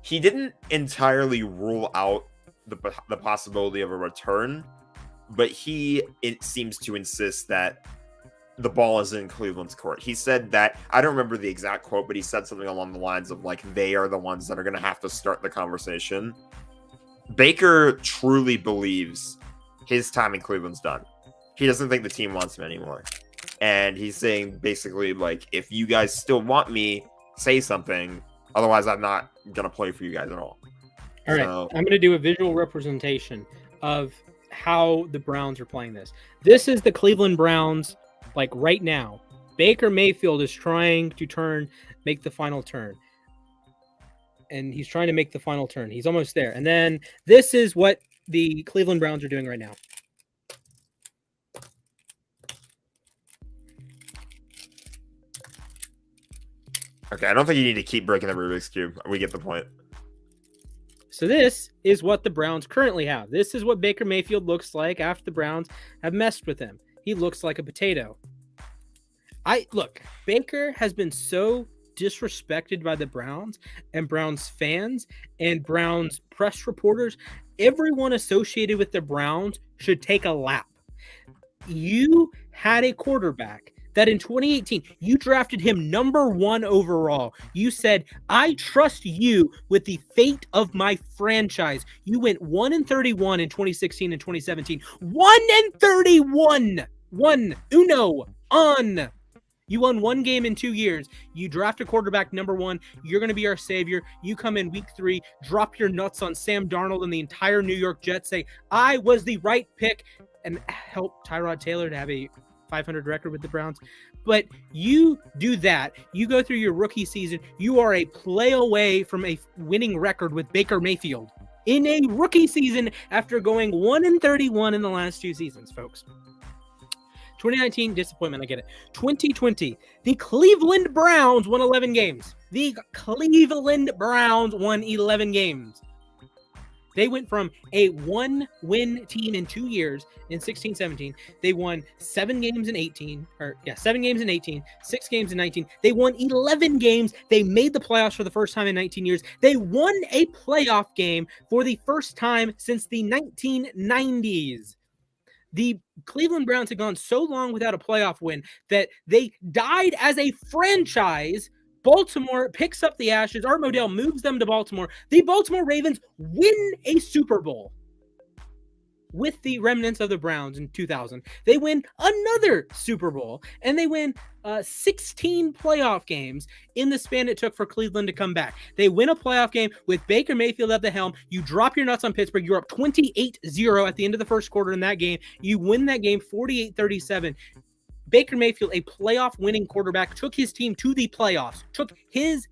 He didn't entirely rule out the possibility of a return, but it seems to insist that the ball is in Cleveland's court. He said that, I don't remember the exact quote, but he said something along the lines of like, they are the ones that are going to have to start the conversation. Baker truly believes his time in Cleveland's done. He doesn't think the team wants him anymore. And he's saying basically like, if you guys still want me, say something. Otherwise, I'm not going to play for you guys at all. All right. I'm going to do a visual representation of how the Browns are playing this. This is the Cleveland Browns. Like right now, Baker Mayfield is trying to make the final turn. And he's trying to make the final turn. He's almost there. And then this is what the Cleveland Browns are doing right now. Okay, I don't think you need to keep breaking the Rubik's Cube. We get the point. So this is what the Browns currently have. This is what Baker Mayfield looks like after the Browns have messed with him. He looks like a potato. Look, Baker has been so disrespected by the Browns and Browns fans and Browns press reporters. Everyone associated with the Browns should take a lap. You had a quarterback that in 2018, you drafted him number 1 overall. You said, I trust you with the fate of my franchise. You went 1-31 in 2016 and 2017. 1-31! You won 1 game in 2 years. You draft a quarterback number 1. You're going to be our savior. You come in week 3, drop your nuts on Sam Darnold and the entire New York Jets, say, I was the right pick, and help Tyrod Taylor to have a 500 record with the Browns. But you do that. You go through your rookie season. You are a play away from a winning record with Baker Mayfield in a rookie season after going 1-31 in the last 2 seasons, folks. 2019, disappointment, I get it. 2020, the Cleveland Browns won 11 games. The Cleveland Browns won 11 games. They went from a 1-win team in 2 years in 16-17. They won 7 games in 18, 7 games in 18, 6 games in 19. They won 11 games. They made the playoffs for the first time in 19 years. They won a playoff game for the first time since the 1990s. The Cleveland Browns had gone so long without a playoff win that they died as a franchise. Baltimore picks up the ashes. Art Modell moves them to Baltimore. The Baltimore Ravens win a Super Bowl with the remnants of the Browns in 2000. They win another Super Bowl, and they win 16 playoff games in the span it took for Cleveland to come back. They win a playoff game with Baker Mayfield at the helm. You drop your nuts on Pittsburgh. You're up 28-0 at the end of the first quarter in that game. You win that game 48-37. Baker Mayfield, a playoff winning quarterback, took his team to the playoffs, to the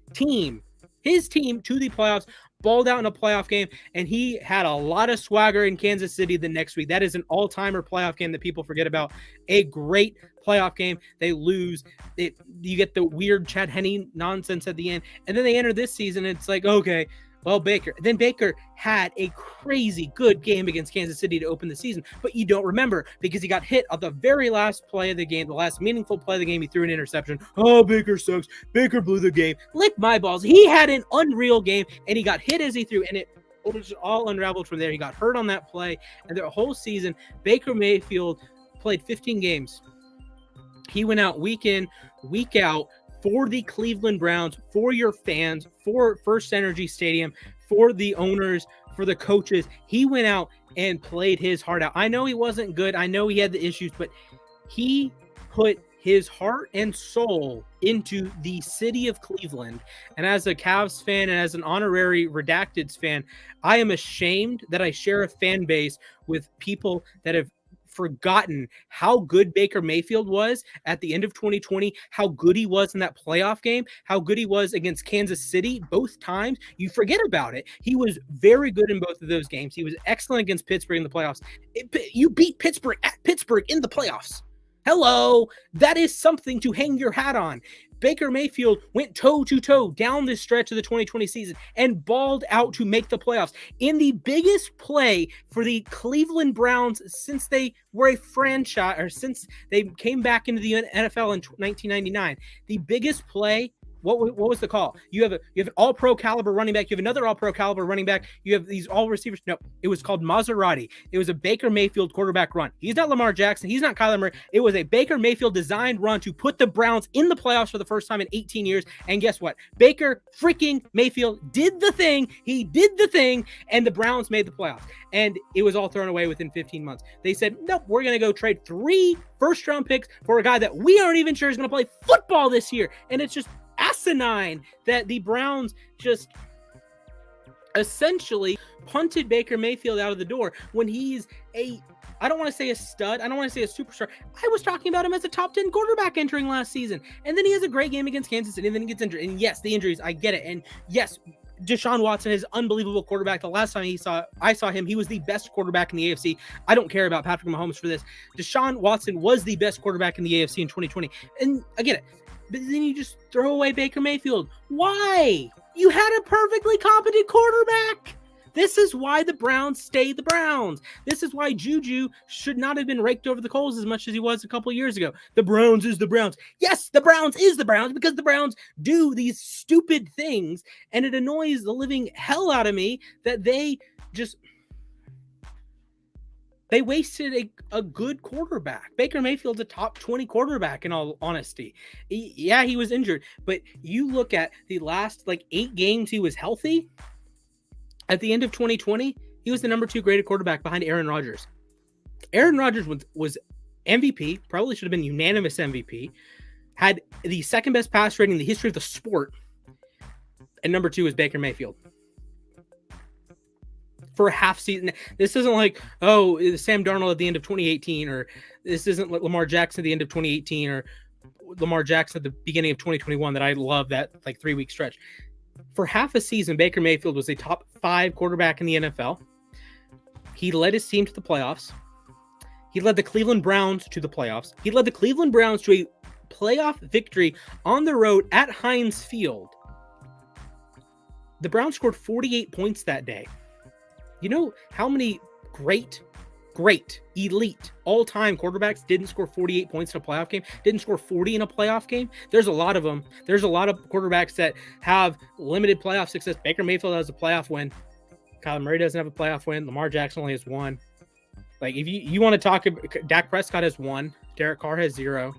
playoffs, balled out in a playoff game, and he had a lot of swagger in Kansas City the next week. That is an all-timer playoff game that people forget about. A great playoff game. They lose. You get the weird Chad Henne nonsense at the end, and then they enter this season, and it's like, okay, well, Baker had a crazy good game against Kansas City to open the season, but you don't remember because he got hit at the very last play of the game, the last meaningful play of the game. He threw an interception. Oh, Baker sucks. Baker blew the game. Lick my balls. He had an unreal game, and he got hit as he threw, and it was all unraveled from there. He got hurt on that play, and the whole season, Baker Mayfield played 15 games. He went out week in, week out, for the Cleveland Browns, for your fans, for First Energy Stadium, for the owners, for the coaches. He went out and played his heart out. I know he wasn't good. I know he had the issues, but he put his heart and soul into the city of Cleveland. And as a Cavs fan and as an honorary Redacteds fan, I am ashamed that I share a fan base with people that have forgotten how good Baker Mayfield was at the end of 2020, how good he was in that playoff game, how good he was against Kansas City both times. You forget about it. He was very good in both of those games. He was excellent against Pittsburgh in the playoffs. You beat Pittsburgh at Pittsburgh in the playoffs. Hello, that is something to hang your hat on. Baker Mayfield went toe-to-toe down this stretch of the 2020 season and balled out to make the playoffs in the biggest play for the Cleveland Browns since they were a franchise, or since they came back into the NFL in 1999. The biggest play. What was the call? You have an all-pro caliber running back. You have another all-pro caliber running back. You have these all receivers. No, it was called Maserati. It was a Baker Mayfield quarterback run. He's not Lamar Jackson. He's not Kyler Murray. It was a Baker Mayfield designed run to put the Browns in the playoffs for the first time in 18 years. And guess what? Baker freaking Mayfield did the thing. He did the thing, and the Browns made the playoffs. And it was all thrown away within 15 months. They said, nope, we're going to go trade 3 first-round picks for a guy that we aren't even sure is going to play football this year. And it's just asinine that the Browns just essentially punted Baker Mayfield out of the door when he's I don't want to say a stud. I don't want to say a superstar. I was talking about him as a top 10 quarterback entering last season. And then he has a great game against Kansas City, and then he gets injured. And yes, the injuries, I get it. And yes, Deshaun Watson is unbelievable quarterback. The last time I saw him, he was the best quarterback in the AFC. I don't care about Patrick Mahomes for this. Deshaun Watson was the best quarterback in the AFC in 2020. And I get it. But then you just throw away Baker Mayfield. Why? You had a perfectly competent quarterback. This is why the Browns stay the Browns. This is why Juju should not have been raked over the coals as much as he was a couple years ago. The Browns is the Browns. Yes, the Browns is the Browns because the Browns do these stupid things, and it annoys the living hell out of me that they wasted a good quarterback. Baker Mayfield's a top 20 quarterback, in all honesty. He was injured, but you look at the last 8 games he was healthy. At the end of 2020, he was the number 2 graded quarterback behind Aaron Rodgers. Aaron Rodgers was MVP, probably should have been unanimous MVP, had the second best pass rating in the history of the sport, and number 2 is Baker Mayfield. For a half season. This isn't like, Sam Darnold at the end of 2018, or this isn't like Lamar Jackson at the end of 2018, or Lamar Jackson at the beginning of 2021 that I love that 3-week stretch. For half a season, Baker Mayfield was a top 5 quarterback in the NFL. He led his team to the playoffs. He led the Cleveland Browns to the playoffs. He led the Cleveland Browns to a playoff victory on the road at Heinz Field. The Browns scored 48 points that day. You know how many great, elite, all-time quarterbacks didn't score 48 points in a playoff game? Didn't score 40 in a playoff game? There's a lot of them. There's a lot of quarterbacks that have limited playoff success. Baker Mayfield has a playoff win. Kyler Murray doesn't have a playoff win. Lamar Jackson only has 1. If you want to talk, Dak Prescott has 1. Derek Carr has 0.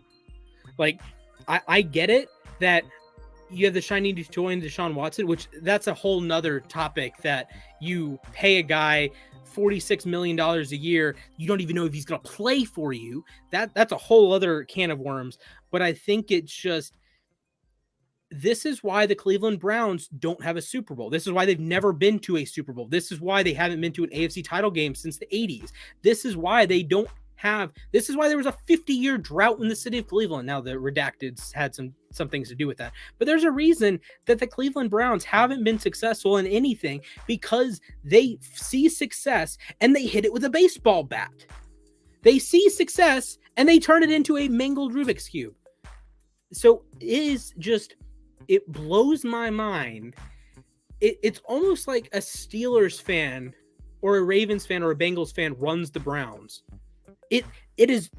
I get it that you have the shiny toy in Deshaun Watson, which that's a whole nother topic, that you pay a guy $46 million a year. You don't even know if he's going to play for you. That's a whole other can of worms. But I think it's just, this is why the Cleveland Browns don't have a Super Bowl. This is why they've never been to a Super Bowl. This is why they haven't been to an AFC title game since the 80s. This is why they don't this is why there was a 50-year drought in the city of Cleveland. Now, the redacteds had some things to do with that. But there's a reason that the Cleveland Browns haven't been successful in anything, because they see success and they hit it with a baseball bat. They see success and they turn it into a mangled Rubik's Cube. So it blows my mind. It's almost like a Steelers fan or a Ravens fan or a Bengals fan runs the Browns. It is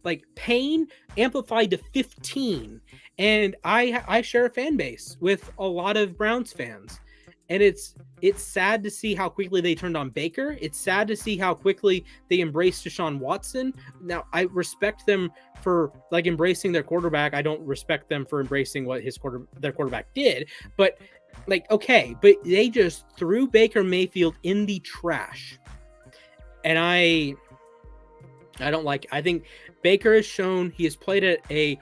like pain amplified to 15. And I share a fan base with a lot of Browns fans. And it's sad to see how quickly they turned on Baker. It's sad to see how quickly they embraced Deshaun Watson. Now, I respect them for embracing their quarterback. I don't respect them for embracing what their quarterback did. But okay, but they just threw Baker Mayfield in the trash. And I don't like it. I think Baker has shown he has played at a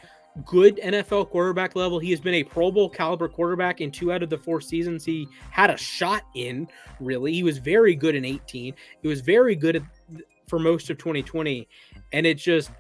good NFL quarterback level. He has been a Pro Bowl caliber quarterback in 2 out of the 4 seasons he had a shot in, really. He was very good in 18. He was very good for most of 2020. And it just,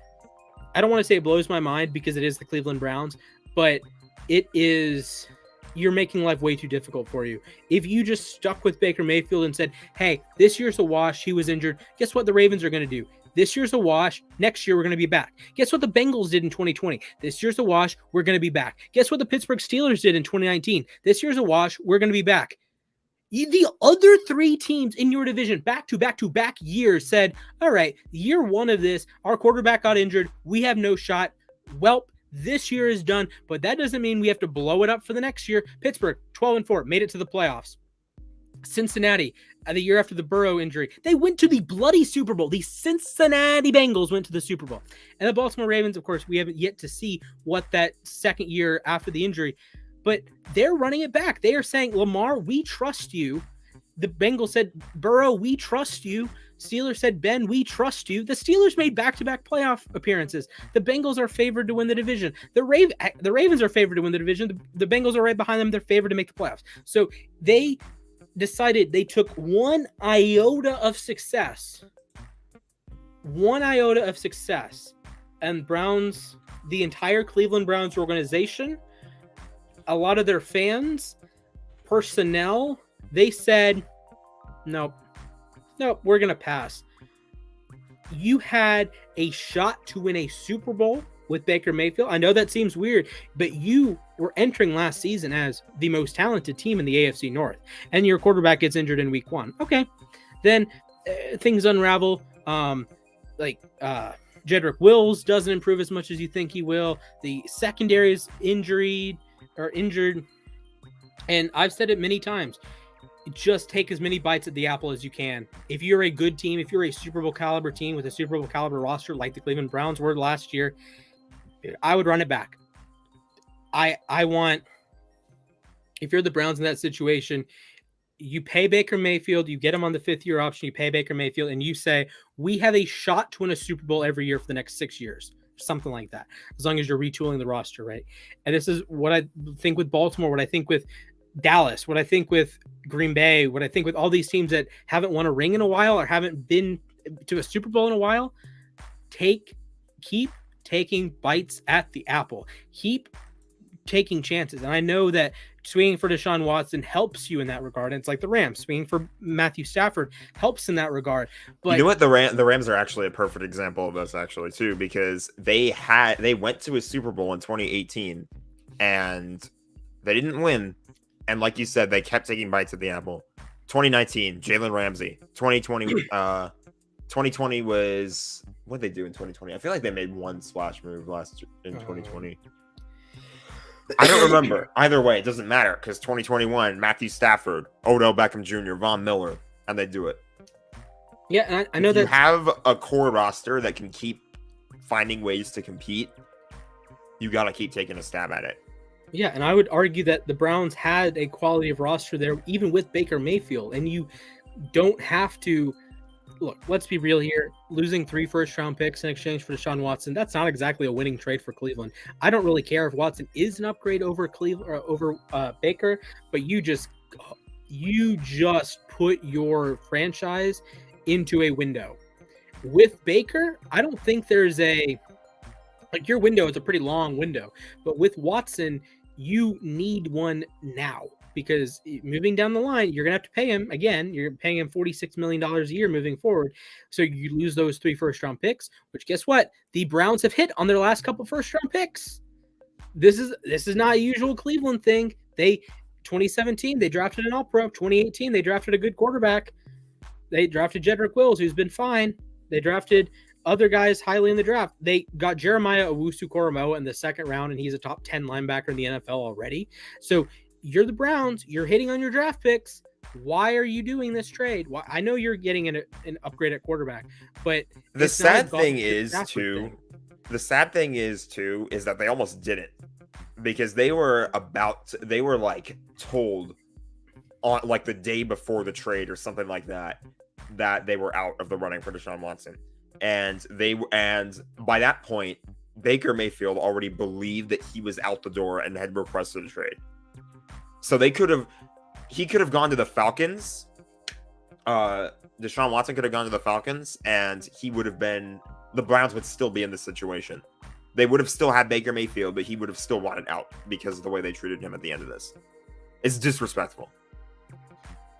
I don't want to say it blows my mind because it is the Cleveland Browns, but you're making life way too difficult for you. If you just stuck with Baker Mayfield and said, hey, this year's a wash, he was injured, guess what the Ravens are going to do? This year's a wash. Next year, we're going to be back. Guess what the Bengals did in 2020? This year's a wash. We're going to be back. Guess what the Pittsburgh Steelers did in 2019? This year's a wash. We're going to be back. The other 3 teams in your division, back-to-back years, said, all right, year 1 of this, our quarterback got injured. We have no shot. Welp, this year is done, but that doesn't mean we have to blow it up for the next year. Pittsburgh, 12-4, made it to the playoffs. Cincinnati, the year after the Burrow injury, they went to the bloody Super Bowl. The Cincinnati Bengals went to the Super Bowl. And the Baltimore Ravens, of course, we haven't yet to see what that second year after the injury, but they're running it back. They are saying, Lamar, we trust you. The Bengals said, Burrow, we trust you. Steelers said, Ben, we trust you. The Steelers made back-to-back playoff appearances. The Bengals are favored to win the division. The Ravens are favored to win the division. The Bengals are right behind them. They're favored to make the playoffs. So they decided they took 1 iota of success. 1 iota of success. And Browns, the entire Cleveland Browns organization, a lot of their fans, personnel, they said, nope, we're going to pass. You had a shot to win a Super Bowl with Baker Mayfield. I know that seems weird, but you were entering last season as the most talented team in the AFC North, and your quarterback gets injured in week 1. Okay, then things unravel. Jedrick Wills doesn't improve as much as you think he will. The secondary is injured. And I've said it many times. Just take as many bites at the apple as you can. If you're a good team, if you're a Super Bowl caliber team with a Super Bowl caliber roster like the Cleveland Browns were last year, I would run it back. I want, if you're the Browns in that situation, you pay Baker Mayfield, you get him on the 5th-year option, you pay Baker Mayfield, and you say, we have a shot to win a Super Bowl every year for the next 6 years. Something like that, as long as you're retooling the roster, right? And this is what I think with Baltimore, what I think with Dallas, what I think with Green Bay, what I think with all these teams that haven't won a ring in a while or haven't been to a Super Bowl in a while. Keep taking bites at the apple. Keep taking chances. And I know that swinging for Deshaun Watson helps you in that regard. And it's like the Rams. Swinging for Matthew Stafford helps in that regard. But you know what? The Rams are actually a perfect example of this, actually, too, because they went to a Super Bowl in 2018 and they didn't win. And like you said, they kept taking bites at the apple. 2019, Jalen Ramsey. 2020 was, what did they do in 2020? I feel like they made one splash move in 2020. I don't remember. Either way, it doesn't matter because 2021, Matthew Stafford, Odell Beckham Jr., Von Miller, and they do it. Yeah, and I know that you have a core roster that can keep finding ways to compete. You got to keep taking a stab at it. Yeah, and I would argue that the Browns had a quality of roster there, even with Baker Mayfield, and you don't have to look. Let's be real here. Losing 3 first-round picks in exchange for Deshaun Watson, that's not exactly a winning trade for Cleveland. I don't really care if Watson is an upgrade over Cleveland or over Baker, but you just put your franchise into a window. With Baker, I don't think there's your window is a pretty long window, but with Watson, you need one now because moving down the line, you're going to have to pay him again. You're paying him $46 million a year moving forward. So you lose those 3 first-round picks, which guess what? The Browns have hit on their last couple first-round picks. This is not a usual Cleveland thing. 2017, they drafted an all-pro. 2018, they drafted a good quarterback. They drafted Jedrick Wills, who's been fine. They drafted other guys highly in the draft. They got Jeremiah Owusu-Koramoah in the 2nd round, and he's a top 10 linebacker in the NFL already. So you're the Browns. You're hitting on your draft picks. Why are you doing this trade? I know you're getting an upgrade at quarterback, but the sad thing is too is that they almost didn't because they were like told on like the day before the trade or something like that they were out of the running for Deshaun Watson. And by that point, Baker Mayfield already believed that he was out the door and had requested a trade. So he could have gone to the Falcons. Deshaun Watson could have gone to the Falcons, and the Browns would still be in this situation. They would have still had Baker Mayfield, but he would have still wanted out because of the way they treated him at the end of this. It's disrespectful.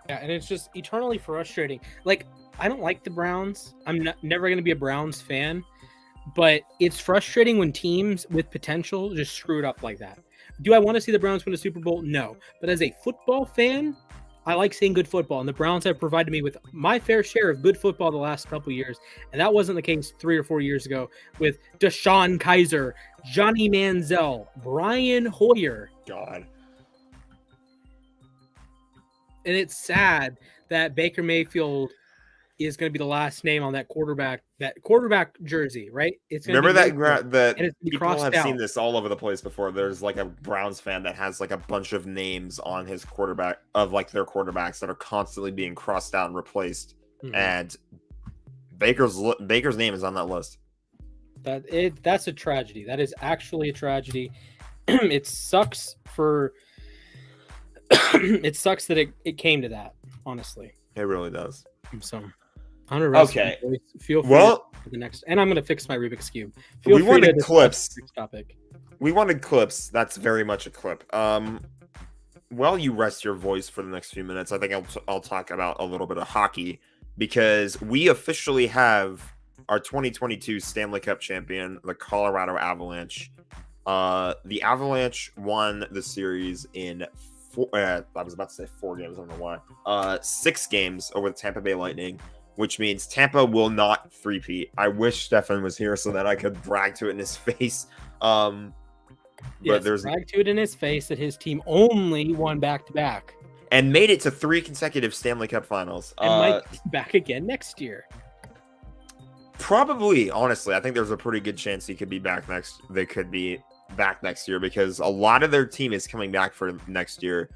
Yeah, and it's just eternally frustrating. Like, I don't like the Browns. I'm never going to be a Browns fan, but it's frustrating when teams with potential just screw it up like that. Do I want to see the Browns win a Super Bowl? No. But as a football fan, I like seeing good football, and the Browns have provided me with my fair share of good football the last couple years, and that wasn't the case 3 or 4 years ago with Deshaun Kaiser, Johnny Manziel, Brian Hoyer. God. And it's sad that Baker Mayfield is going to be the last name on that quarterback jersey, right? It's remember that people have seen this all over the place before. There's like a Browns fan that has like a bunch of names on his quarterback of like their quarterbacks that are constantly being crossed out and replaced, and Baker's name is on that list. That's a tragedy. That is actually a tragedy. It sucks that it came to that. Honestly, it really does. So. Okay. Feel free to the next, and I'm going to fix my Rubik's Cube. We wanted clips. Topic. We wanted clips. That's very much a clip. While you rest your voice for the next few minutes, I think I'll talk about a little bit of hockey because we officially have our 2022 Stanley Cup champion, the Colorado Avalanche. The Avalanche won the series in I was about to say 4 games, I don't know why. 6 games over the Tampa Bay Lightning, which means Tampa will not three-peat. I wish Stefan was here so that I could brag to it in his face. But there's brag to it in his face that his team only won back-to-back. And made it to 3 consecutive Stanley Cup finals. And might be back again next year. Probably, honestly. I think there's a pretty good chance they could be back next year because a lot of their team is coming back for next year.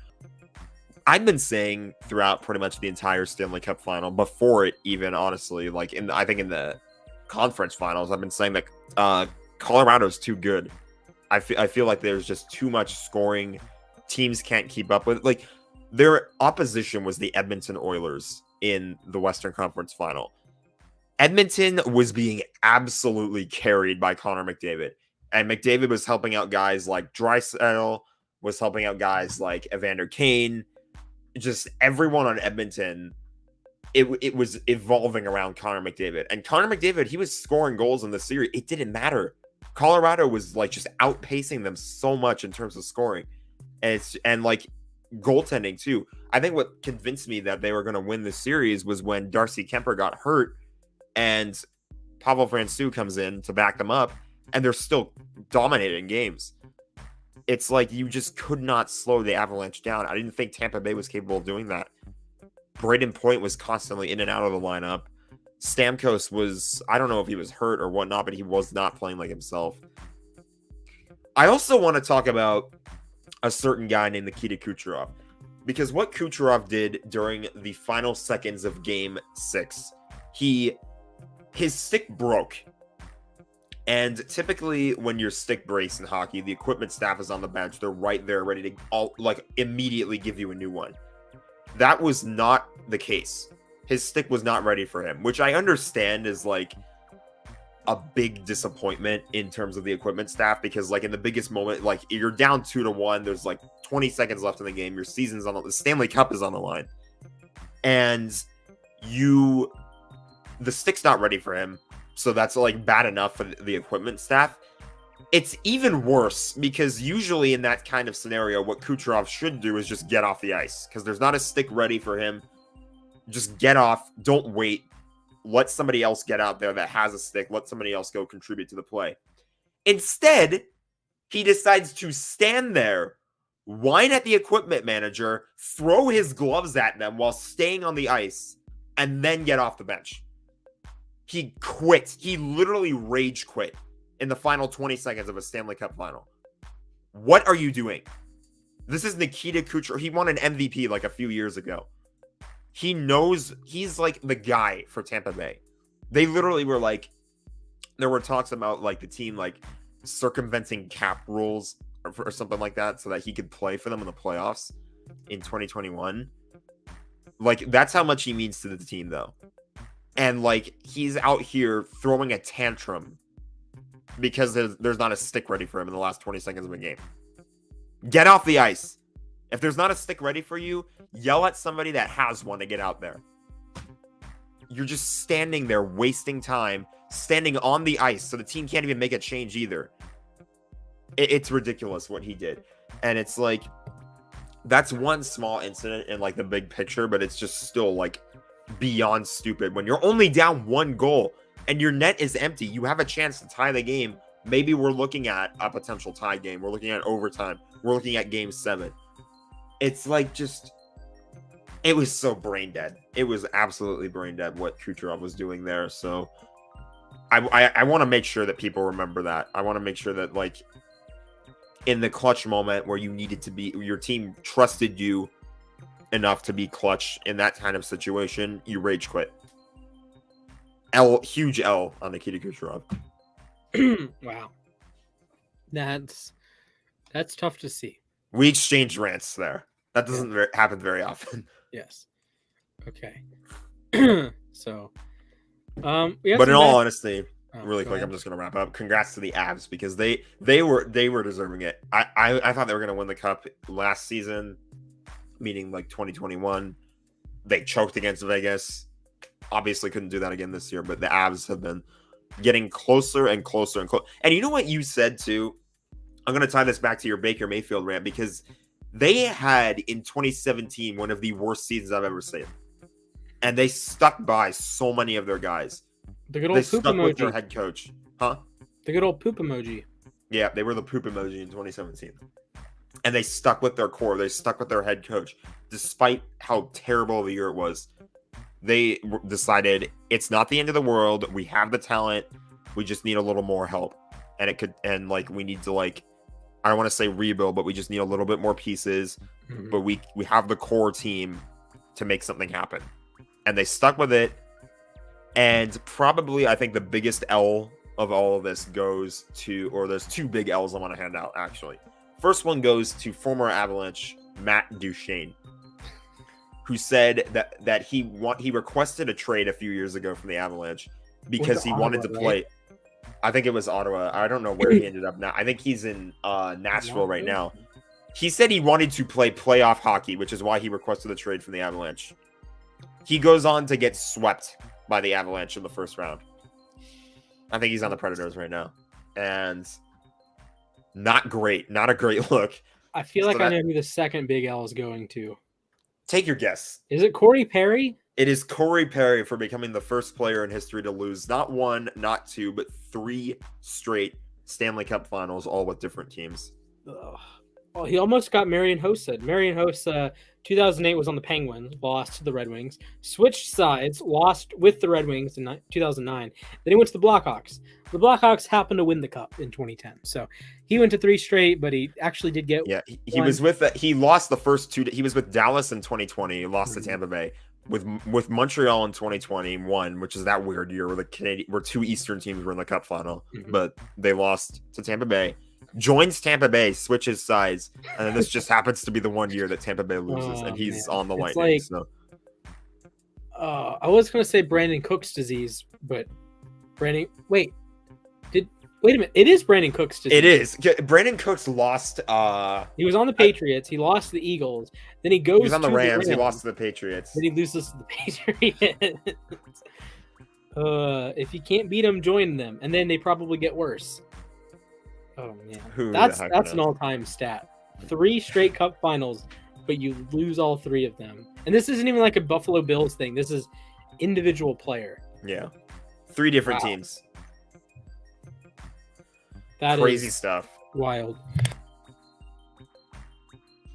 I've been saying throughout pretty much the entire Stanley Cup final, before it even, honestly, like I think in the conference finals, I've been saying that Colorado's too good. I feel like there's just too much scoring. Teams can't keep up with it. Like, their opposition was the Edmonton Oilers in the Western Conference final. Edmonton was being absolutely carried by Connor McDavid. And McDavid was helping out guys like Draisaitl, was helping out guys like Evander Kane. Just everyone on Edmonton, it was evolving around Connor McDavid. And Connor McDavid, he was scoring goals in the series. It didn't matter. Colorado was like just outpacing them so much in terms of scoring. And like goaltending too. I think what convinced me that they were going to win the series was when Darcy Kemper got hurt and Pavel Francouz comes in to back them up, and they're still dominating games. It's like you just could not slow the Avalanche down. I didn't think Tampa Bay was capable of doing that. Braden Point was constantly in and out of the lineup. Stamkos was, I don't know if he was hurt or whatnot, but he was not playing like himself. I also want to talk about a certain guy named Nikita Kucherov, because what Kucherov did during the final seconds of Game 6, his stick broke. And typically when your stick breaks in hockey, the equipment staff is on the bench. They're right there ready to immediately give you a new one. That was not the case. His stick was not ready for him, which I understand is like a big disappointment in terms of the equipment staff, because like in the biggest moment, like you're down 2-1, there's like 20 seconds left in the game, your season's on the Stanley Cup is on the line, and the stick's not ready for him. So that's like bad enough for the equipment staff. It's even worse because usually in that kind of scenario, what Kucherov should do is just get off the ice, because there's not a stick ready for him. Just get off. Don't wait. Let somebody else get out there that has a stick. Let somebody else go contribute to the play. Instead, he decides to stand there, whine at the equipment manager, throw his gloves at them while staying on the ice, and then get off the bench. He quit. He literally rage quit in the final 20 seconds of a Stanley Cup final. What are you doing? This is Nikita Kucherov. He won an MVP like a few years ago. He knows he's like the guy for Tampa Bay. They literally were like, there were talks about like the team like circumventing cap rules or something like that so that he could play for them in the playoffs in 2021. Like, that's how much he means to the team, though. And like, he's out here throwing a tantrum because there's not a stick ready for him in the last 20 seconds of a game. Get off the ice. If there's not a stick ready for you, yell at somebody that has one to get out there. You're just standing there wasting time, standing on the ice, so the team can't even make a change either. It's ridiculous what he did. And it's like, that's one small incident in like the big picture, but it's just still like beyond stupid. When you're only down 1 goal and your net is empty, you have a chance to tie the game. Maybe we're looking at a potential tie game. We're looking at overtime. We're looking at Game 7. It's like just, it was so brain dead. It was absolutely brain dead what Kucherov was doing there. So I want to make sure that people remember that. I want to make sure that like in the clutch moment where you needed to be, your team trusted you enough to be clutch in that kind of situation, you rage quit. Huge L on Nikita Kucherov. Wow. That's tough to see. We exchanged rants there. That doesn't happen very often. Yes. Okay. So, but in all honesty, really quick, I'm just gonna wrap up. Congrats to the Avs, because they were deserving it. I thought they were gonna win the cup last season, meaning like 2021. They choked against Vegas. Obviously couldn't do that again this year, but the Avs have been getting closer and closer and closer. And you know what you said too? I'm going to tie this back to your Baker Mayfield rant, because they had in 2017 one of the worst seasons I've ever seen. And they stuck by so many of their guys. The good old poop emoji. With their head coach. Huh? The good old poop emoji. Yeah, they were the poop emoji in 2017. And they stuck with their core. They stuck with their head coach. Despite how terrible of a year it was, they decided it's not the end of the world. We have the talent. We just need a little more help. And we need to, I don't want to say rebuild, but we just need a little bit more pieces. Mm-hmm. But we have the core team to make something happen. And they stuck with it. And probably, I think the biggest L of all of this goes to, or there's two big L's I want to hand out, actually. First one goes to former Avalanche Matt Duchene, who said that he requested a trade a few years ago from the Avalanche because he wanted to play. Right? I think it was Ottawa. I don't know where he ended up now. I think he's in Nashville right now. He said he wanted to play playoff hockey, which is why he requested the trade from the Avalanche. He goes on to get swept by the Avalanche in the first round. I think he's on the Predators right now. And not great. Not a great look. I feel like I know who the second big L is going to. Take your guess. Is it Cory Perry? It is Cory Perry for becoming the first player in history to lose not one, not two, but 3 straight Stanley Cup finals, all with different teams. Ugh. Well, he almost got Marian Hossa. Marian Hossa, 2008, was on the Penguins, lost to the Red Wings, switched sides, lost with the Red Wings in 2009. Then he went to the Blackhawks. The Blackhawks happened to win the Cup in 2010. So he went to 3 straight, but he actually did get he was with he lost the first 2. He was with Dallas in 2020, he lost to Tampa Bay. With Montreal in 2021, which is that weird year where 2 Eastern teams were in the Cup final, but they lost to Tampa Bay. Joins Tampa Bay, switches sides, and then this just happens to be the one year that Tampa Bay loses, and he's on the Lightning. I was going to say Brandon Cook's disease, but wait a minute. It is Brandon Cook's disease. It is. Brandon Cook's lost. He was on the Patriots. He lost to the Eagles. Then he goes. He was on the Rams. He lost to the Patriots. Then he loses to the Patriots. If you can't beat them, join them, and then they probably get worse. Oh man, that's an all-time stat. 3 straight Cup finals, but you lose all 3 of them. And this isn't even like a Buffalo Bills thing. This is individual player. Yeah, 3 different teams. That crazy stuff. Wild.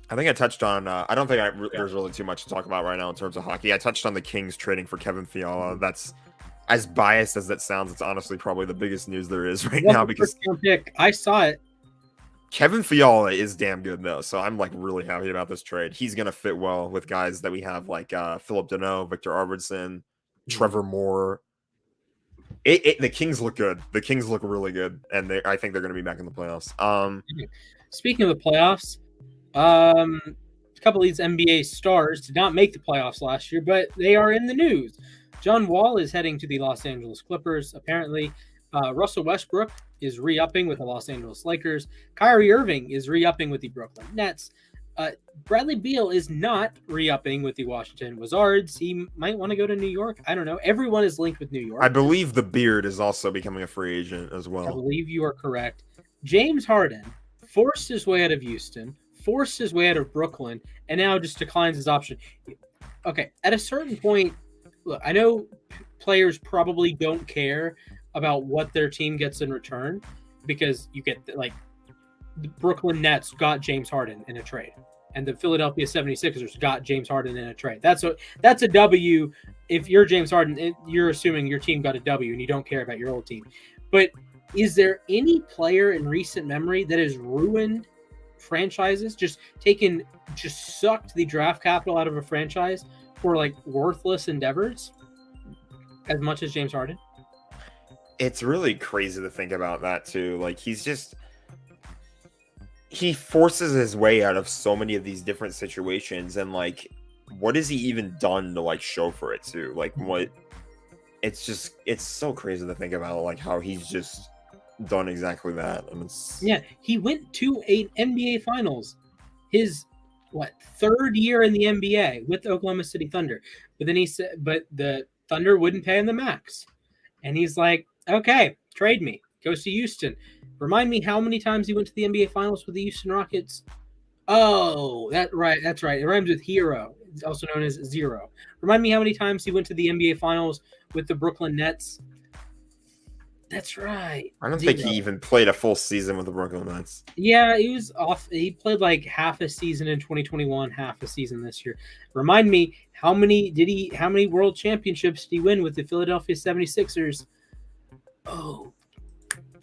I think I touched on. I don't think there's really too much to talk about right now in terms of hockey. I touched on the Kings trading for Kevin Fiala. That's, as biased as that sounds, it's honestly probably the biggest news there is right now because I saw it. Kevin Fiala is damn good though, so I'm really happy about this trade. He's gonna fit well with guys that we have like Philip Deneau, Victor Arvidsson, Trevor Moore. The Kings look good. The Kings look really good, and I think they're gonna be back in the playoffs. Speaking of the playoffs, a couple of these NBA stars did not make the playoffs last year, but they are in the news. John Wall is heading to the Los Angeles Clippers, apparently. Russell Westbrook is re-upping with the Los Angeles Lakers. Kyrie Irving is re-upping with the Brooklyn Nets. Bradley Beal is not re-upping with the Washington Wizards. He might want to go to New York. I don't know. Everyone is linked with New York. I believe the Beard is also becoming a free agent as well. I believe you are correct. James Harden forced his way out of Houston, forced his way out of Brooklyn, and now just declines his option. Okay, at a certain point, look, I know players probably don't care about what their team gets in return because you get, the Brooklyn Nets got James Harden in a trade, and the Philadelphia 76ers got James Harden in a trade. That's a W. If you're James Harden, you're assuming your team got a W and you don't care about your old team. But is there any player in recent memory that has ruined franchises, just sucked the draft capital out of a franchise for worthless endeavors as much as James Harden? It's really crazy to think about that too. He forces his way out of so many of these different situations, and what has he even done to show for it too? What? It's so crazy to think about how he's just done exactly that. And he went to an NBA Finals, his 3rd year in the NBA with Oklahoma City Thunder, but then he said, but the Thunder wouldn't pay him the max, and he's like, Okay, trade me. Goes to Houston. Remind me how many times he went to the NBA Finals with the Houston Rockets. Oh, that's right. It rhymes with hero, also known as zero. Remind me how many times he went to the NBA Finals with the Brooklyn Nets. That's right. I don't think he even played a full season with the Brooklyn Nets. Yeah, he was off. He played like half a season in 2021, half a season this year. Remind me, how many world championships did he win with the Philadelphia 76ers? Oh,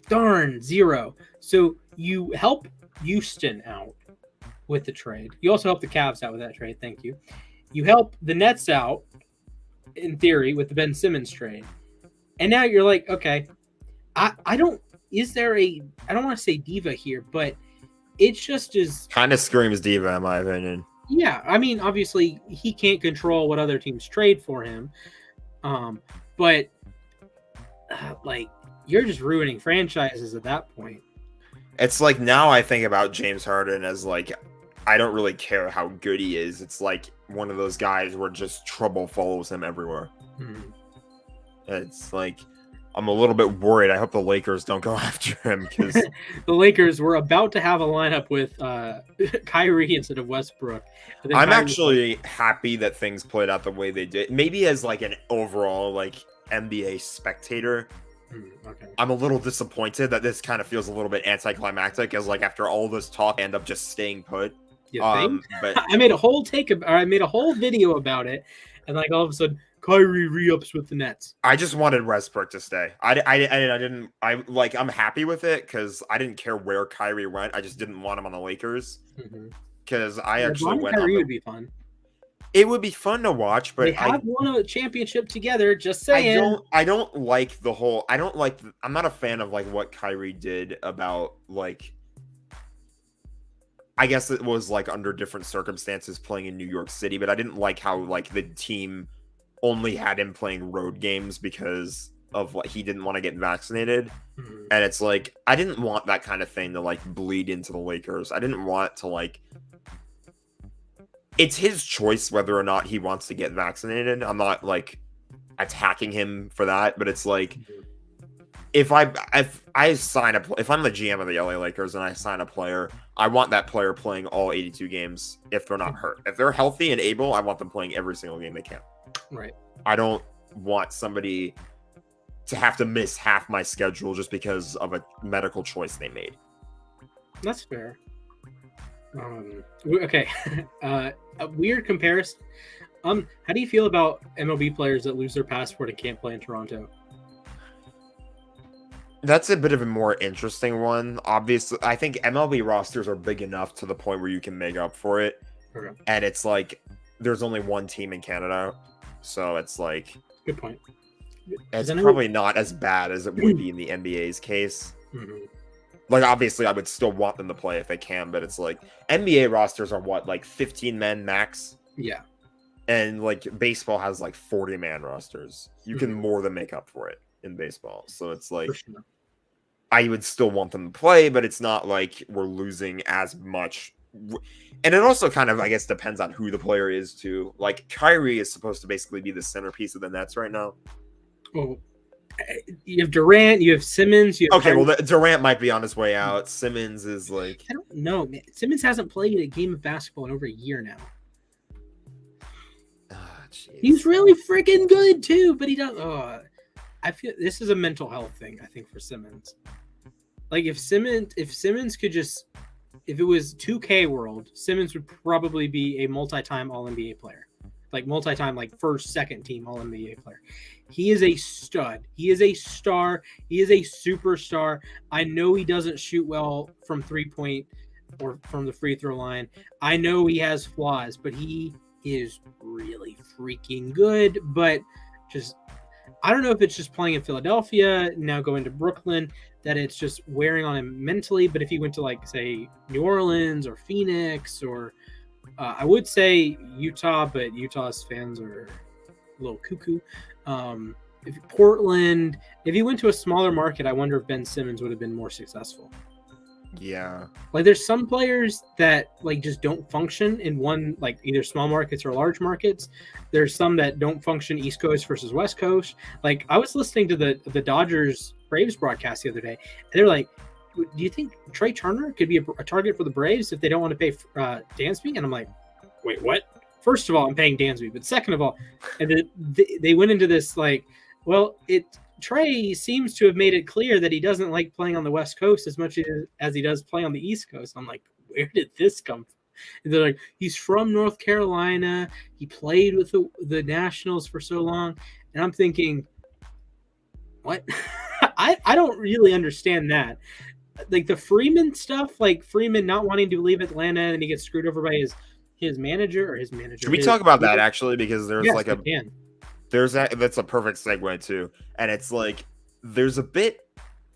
darn, zero. So you help Houston out with the trade. You also help the Cavs out with that trade. Thank you. You help the Nets out, in theory, with the Ben Simmons trade. And now you're like, okay, I don't want to say diva here, but it's just as kind of screams diva in my opinion. Yeah, I mean, obviously he can't control what other teams trade for him, but like you're just ruining franchises at that point. It's like now I think about James Harden as like I don't really care how good he is. It's like one of those guys where just trouble follows him everywhere. It's like I'm a little bit worried. I hope the Lakers don't go after him because the Lakers were about to have a lineup with Kyrie instead of Westbrook. I'm actually happy that things played out the way they did. Maybe as like an overall like NBA spectator, okay. I'm a little disappointed that this kind of feels a little bit anticlimactic as like after all this talk, I end up just staying put. You think? But I made a whole video about it, and like all of a sudden Kyrie re-ups with the Nets. I just wanted Westbrook to stay. I'm happy with it because I didn't care where Kyrie went. I just didn't want him on the Lakers because I actually went. Kyrie would be fun. It would be fun to watch, but they have won a championship together. Just saying. I don't like the whole. I'm not a fan of like what Kyrie did about like. I guess it was like under different circumstances playing in New York City, but I didn't like how like the team only had him playing road games because of like he didn't want to get vaccinated. And it's like I didn't want that kind of thing to like bleed into the Lakers. I didn't want to like it's his choice whether or not he wants to get vaccinated. I'm not like attacking him for that, but it's like if I'm the GM of the LA Lakers and I sign a player, I want that player playing all 82 games if they're not hurt. If they're healthy and able, I want them playing every single game they can. Right. I don't want somebody to have to miss half my schedule just because of a medical choice they made. That's fair. Okay. A weird comparison. How do you feel about MLB players that lose their passport and can't play in Toronto? That's a bit of a more interesting one. Obviously, I think MLB rosters are big enough to the point where you can make up for it. Okay. And it's like there's only one team in Canada. So it's like good point. It's probably not as bad as it would be in the NBA's case. Like obviously I would still want them to play if they can, but it's like NBA rosters are what, like 15 men max? Yeah. And like baseball has like 40-man rosters. You can more than make up for it in baseball. So it's like I would still want them to play, but it's not like we're losing as much. And it also kind of, I guess, depends on who the player is too. Like Kyrie is supposed to basically be the centerpiece of the Nets right now. Well, you have Durant, you have Simmons. You have Durant might be on his way out. Simmons is like I don't know, man. Simmons hasn't played a game of basketball in over a year now. He's really freaking good too, but he does. I feel this is a mental health thing. I think for Simmons, like if Simmons could just, if it was 2K world, Simmons would probably be a multi-time All-NBA player, like multi-time, like first, second team All-NBA player. He is a stud. He is a star. He is a superstar. I know he doesn't shoot well from 3-point or from the free throw line. I know he has flaws, but he is really freaking good. But just, I don't know if it's just playing in Philadelphia, now going to Brooklyn, that it's just wearing on him mentally. But if he went to, like, say, New Orleans or Phoenix or I would say Utah, but Utah's fans are a little cuckoo. If Portland, if he went to a smaller market, I wonder if Ben Simmons would have been more successful. Yeah. Like there's some players that like just don't function in one, like either small markets or large markets. There's some that don't function East Coast versus West Coast. Like I was listening to the Dodgers Braves broadcast the other day, and they're like, "Do you think Trey Turner could be a target for the Braves if they don't want to pay Dansby?" And I'm like, "Wait, what?" First of all, I'm paying Dansby, but second of all, and they went into this like, well, Trey seems to have made it clear that he doesn't like playing on the West Coast as much as he does play on the East Coast. I'm like, where did this come from? And they're like, he's from North Carolina. He played with the Nationals for so long. And I'm thinking, what? I don't really understand that. Like the Freeman stuff, like Freeman not wanting to leave Atlanta and he gets screwed over by his manager or his manager. Should we talk about that actually? Because there's that's a perfect segue too. And it's like, there's a bit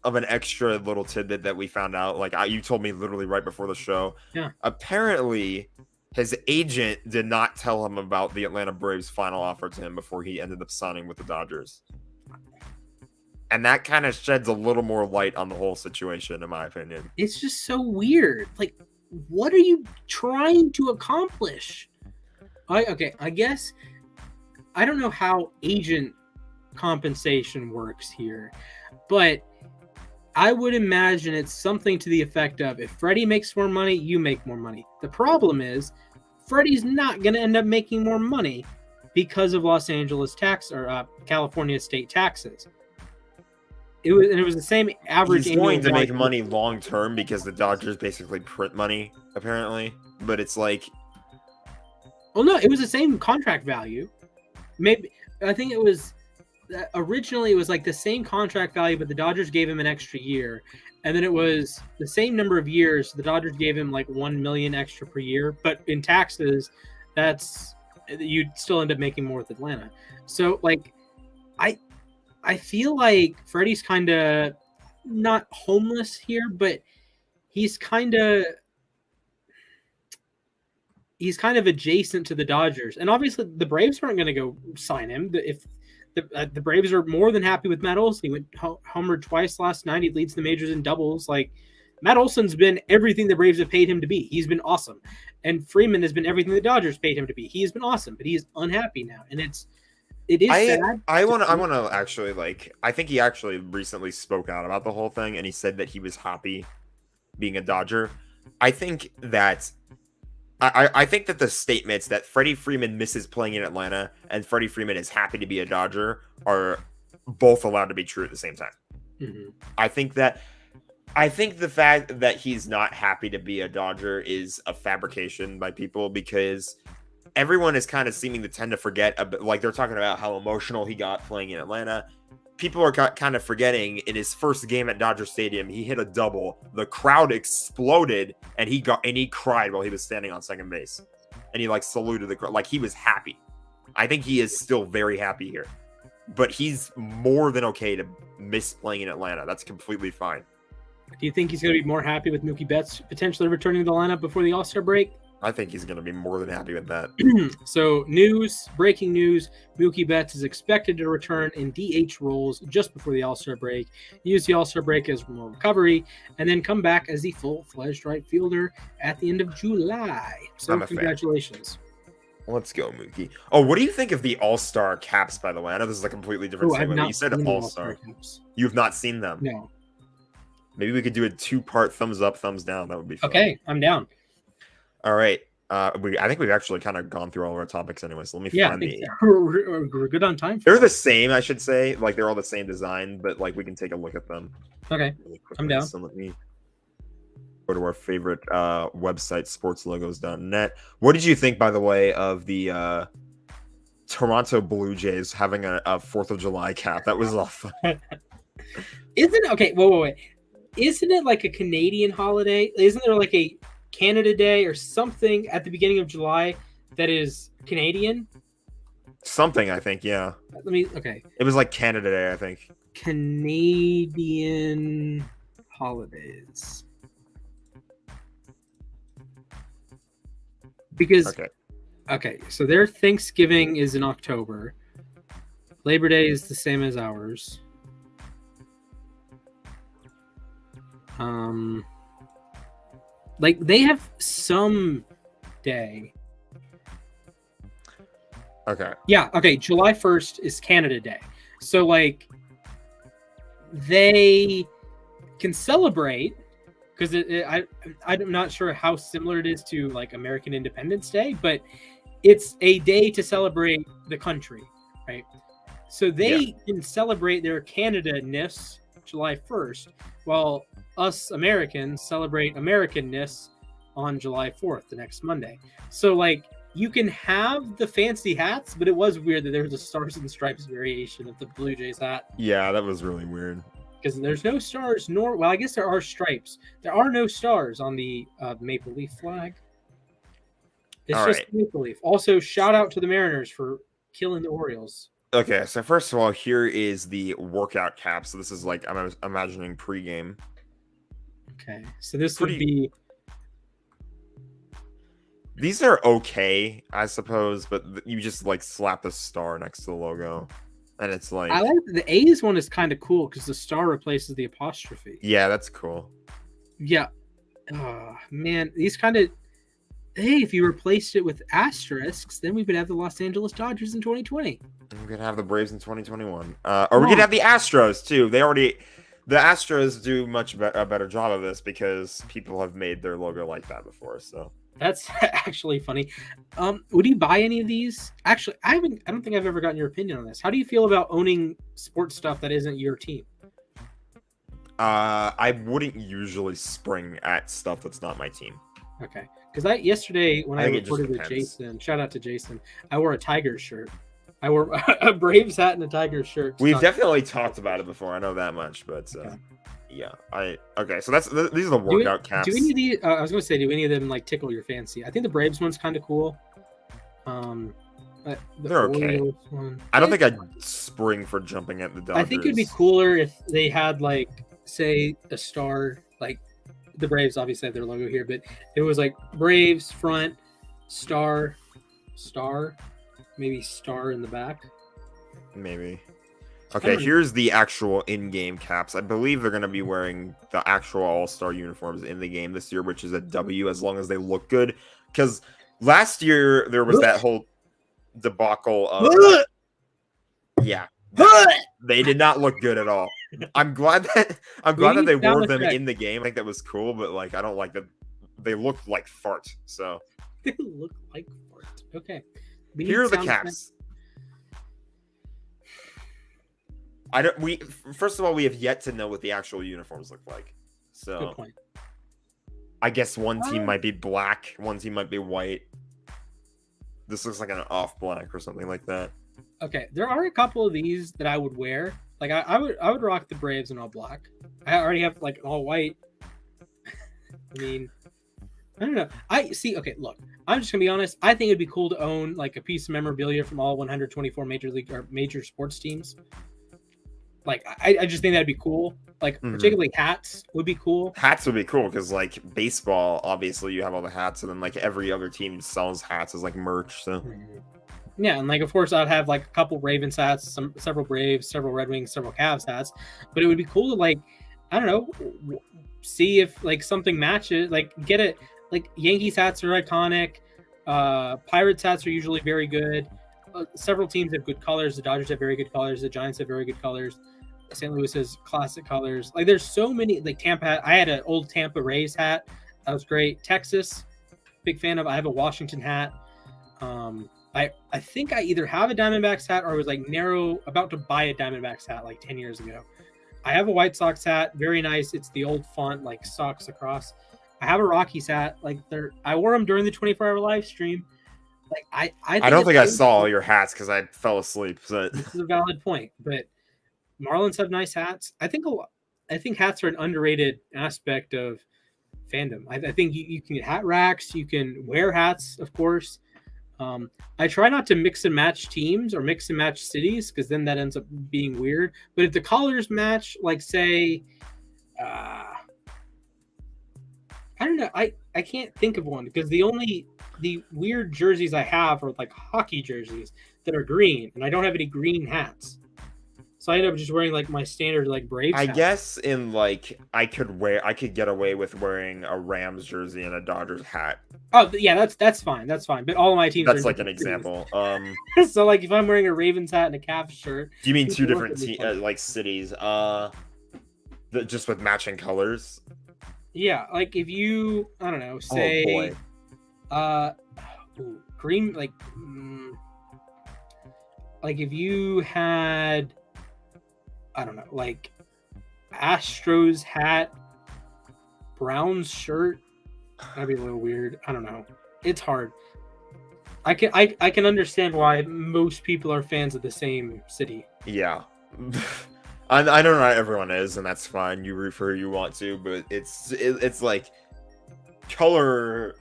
of an extra little tidbit that we found out. Like you told me literally right before the show. Yeah. Apparently his agent did not tell him about the Atlanta Braves final offer to him before he ended up signing with the Dodgers. And that kind of sheds a little more light on the whole situation, in my opinion. It's just so weird. Like, what are you trying to accomplish? I guess I don't know how agent compensation works here, but I would imagine it's something to the effect of, if Freddie makes more money, you make more money. The problem is Freddie's not going to end up making more money because of Los Angeles tax or California state taxes. It was the same average. He's going to make money long term because the Dodgers basically print money, apparently. But it's like, well, no, it was the same contract value. Maybe I think it was originally it was like the same contract value, but the Dodgers gave him an extra year, and then it was the same number of years. The Dodgers gave him like $1 million extra per year, but in taxes, you'd still end up making more with Atlanta. So like, I feel like Freddie's kind of not homeless here, but he's kind of adjacent to the Dodgers. And obviously the Braves aren't going to go sign him. If the Braves are more than happy with Matt Olson. He went homered twice last night. He leads the majors in doubles. Like, Matt Olson's been everything the Braves have paid him to be. He's been awesome. And Freeman has been everything the Dodgers paid him to be. He has been awesome, but he is unhappy now. And it is sad. I want to actually, like, I think he actually recently spoke out about the whole thing, and he said that he was happy being a Dodger. I think that the statements that Freddie Freeman misses playing in Atlanta and Freddie Freeman is happy to be a Dodger are both allowed to be true at the same time. Mm-hmm. I think the fact that he's not happy to be a Dodger is a fabrication by people, because everyone is kind of seeming to tend to forget, like, they're talking about how emotional he got playing in Atlanta. People are kind of forgetting in his first game at Dodger Stadium, he hit a double. The crowd exploded, and he cried while he was standing on second base, and he like saluted the crowd, like he was happy. I think he is still very happy here, but he's more than okay to miss playing in Atlanta. That's completely fine. Do you think he's going to be more happy with Mookie Betts potentially returning to the lineup before the All-Star break? I think he's going to be more than happy with that. So, breaking news, Mookie Betts is expected to return in DH roles just before the All-Star break, use the All-Star break as more recovery, and then come back as the full-fledged right fielder at the end of July. So, congratulations. Let's go, Mookie. Oh, what do you think of the All-Star caps, by the way? I know this is a completely different segment. You said All-Star. You've not seen them? No. Maybe we could do a 2-part thumbs up, thumbs down. That would be fun. Okay, I'm down. All right. I think we've actually kind of gone through all of our topics anyway, so let me find the... We're good on time. They're the same, I should say. Like, they're all the same design, but, like, we can take a look at them. Okay, really I'm down. So let me go to our favorite website, sportslogos.net. What did you think, by the way, of the Toronto Blue Jays having a 4th of July cap? That was awful. Okay, wait. Isn't it like a Canadian holiday? Isn't there like a Canada Day or something at the beginning of July that is Canadian? Something, I think, yeah. Okay. It was like Canada Day, I think. Canadian holidays. Because, okay, so their Thanksgiving is in October. Labor Day is the same as ours. Like they have some day. Okay. Yeah. Okay. July 1st is Canada Day, so like they can celebrate because I'm not sure how similar it is to like American Independence Day, but it's a day to celebrate the country, right? So they can celebrate their Canada-ness July 1st, while us Americans celebrate American-ness on July 4th, the next Monday. So like you can have the fancy hats, but it was weird that there was a Stars and Stripes variation of the Blue Jays hat. Yeah, that was really weird. Because there's no stars, well, I guess there are stripes. There are no stars on the Maple Leaf flag. It's all just right. Maple Leaf. Also, shout out to the Mariners for killing the Orioles. Okay, so first of all, here is the workout cap. So this is like, I'm imagining pregame. Okay, so this would be... These are okay, I suppose, but you just like slap the star next to the logo. And it's like... I like the A's one is kind of cool because the star replaces the apostrophe. Yeah, that's cool. Yeah. Oh, man, these kind of... Hey, if you replaced it with asterisks, then we would have the Los Angeles Dodgers in 2020. We're going to have the Braves in 2021. Or we're going to have the Astros, too. The Astros do a better job of this because people have made their logo like that before, so... That's actually funny. Would you buy any of these? Actually, I don't think I've ever gotten your opinion on this. How do you feel about owning sports stuff that isn't your team? I wouldn't usually spring at stuff that's not my team. Okay. Because yesterday when I reported with Jason, shout out to Jason, I wore a Tigers shirt. I wore a Braves hat and a Tigers shirt. We've definitely talked about it before. I know that much, but okay. Yeah, okay. So these are the workout caps. Do any of these? I was going to say, do any of them like tickle your fancy? I think the Braves one's kind of cool. They're okay. I don't think I'd spring for jumping at the Dodgers. I think it'd be cooler if they had like, say, a star. Like the Braves obviously have their logo here, but it was like Braves front, star, maybe star in the back. Maybe. Okay, here's the actual in-game caps. I believe they're going to be wearing the actual All-Star uniforms in the game this year, which is a W as long as they look good. Because last year there was that whole debacle of... Yeah. They did not look good at all. I'm glad that they wore them in the game. I think that was cool, but like I don't like that they looked like fart. So they look like fart. Okay. Here are the caps. First of all, we have yet to know what the actual uniforms look like. So good point. I guess one team might be black, one team might be white. This looks like an off black or something like that. Okay, there are a couple of these that I would wear. Like I would rock the Braves in all black. I already have like all white. I mean, I don't know. Okay, look. I'm just gonna be honest. I think it'd be cool to own like a piece of memorabilia from all 124 major league or major sports teams. Like I just think that'd be cool. Like particularly hats would be cool. Hats would be cool because like baseball, obviously you have all the hats, and then like every other team sells hats as like merch. So yeah, and like of course I'd have like a couple Ravens hats, several Braves, several Red Wings, several Cavs hats. But it would be cool to like I don't know, see if like something matches. Like get it. Like Yankees hats are iconic. Pirates hats are usually very good. Several teams have good colors. The Dodgers have very good colors. The Giants have very good colors. St. Louis has classic colors. Like there's so many. Like Tampa, I had an old Tampa Rays hat. That was great. Texas, big fan of. I have a Washington hat. I think I either have a Diamondbacks hat or I was like about to buy a Diamondbacks hat like 10 years ago. I have a White Sox hat. Very nice. It's the old font, like Sox across. I have a Rockies hat. Like I wore them during the 24-hour live stream. Like I don't think I saw all your hats because I fell asleep. So this is a valid point, but Marlins have nice hats. I think hats are an underrated aspect of fandom. I think you can get hat racks. You can wear hats, of course. I try not to mix and match teams or mix and match cities because then that ends up being weird. But if the colors match, like say, I don't know. I can't think of one because the weird jerseys I have are like hockey jerseys that are green, and I don't have any green hats. So I ended up just wearing like my standard like Braves I hat. guess in like I could get away with wearing a Rams jersey and a Dodgers hat. Oh yeah, that's fine. That's fine. But all of my teams That's are like an example. So like if I'm wearing a Ravens hat and a Cavs shirt. Do you mean two different like cities? Just with matching colors? Yeah, like if you I don't know, say green like if you had I don't know, like Astros hat, Browns shirt, that'd be a little weird. I don't know. It's hard. I can understand why most people are fans of the same city. Yeah. I know not everyone is, and that's fine. You root for who you want to, but it's like color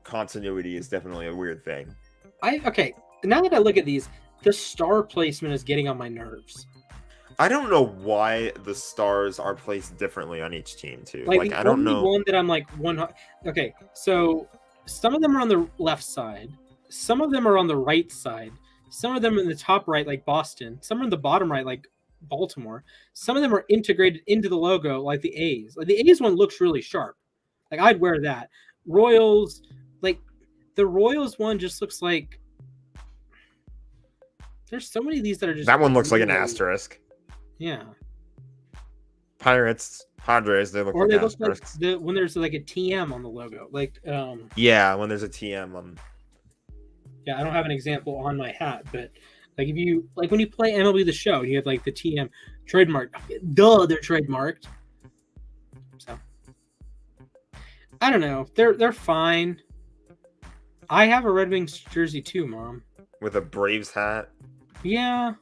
continuity is definitely a weird thing. Okay, now that I look at these, the star placement is getting on my nerves. I don't know why the stars are placed differently on each team too. Like I don't know. One that I'm like okay, so some of them are on the left side, some of them are on the right side, some of them are in the top right like Boston, some are in the bottom right like Baltimore, some of them are integrated into the logo like the A's. Like the A's one looks really sharp. Like I'd wear that. Royals, like the Royals one just looks like there's so many of these that are just that one looks like an asterisk. Yeah. Pirates, Padres, they look or like they look like when there's like a TM on the logo. Like yeah, when there's a TM on. Yeah, I don't have an example on my hat, but like if you like when you play MLB The Show, you have like the TM trademark. Duh, they're trademarked. So I don't know. They're fine. I have a Red Wings jersey too, Mom. With a Braves hat. Yeah,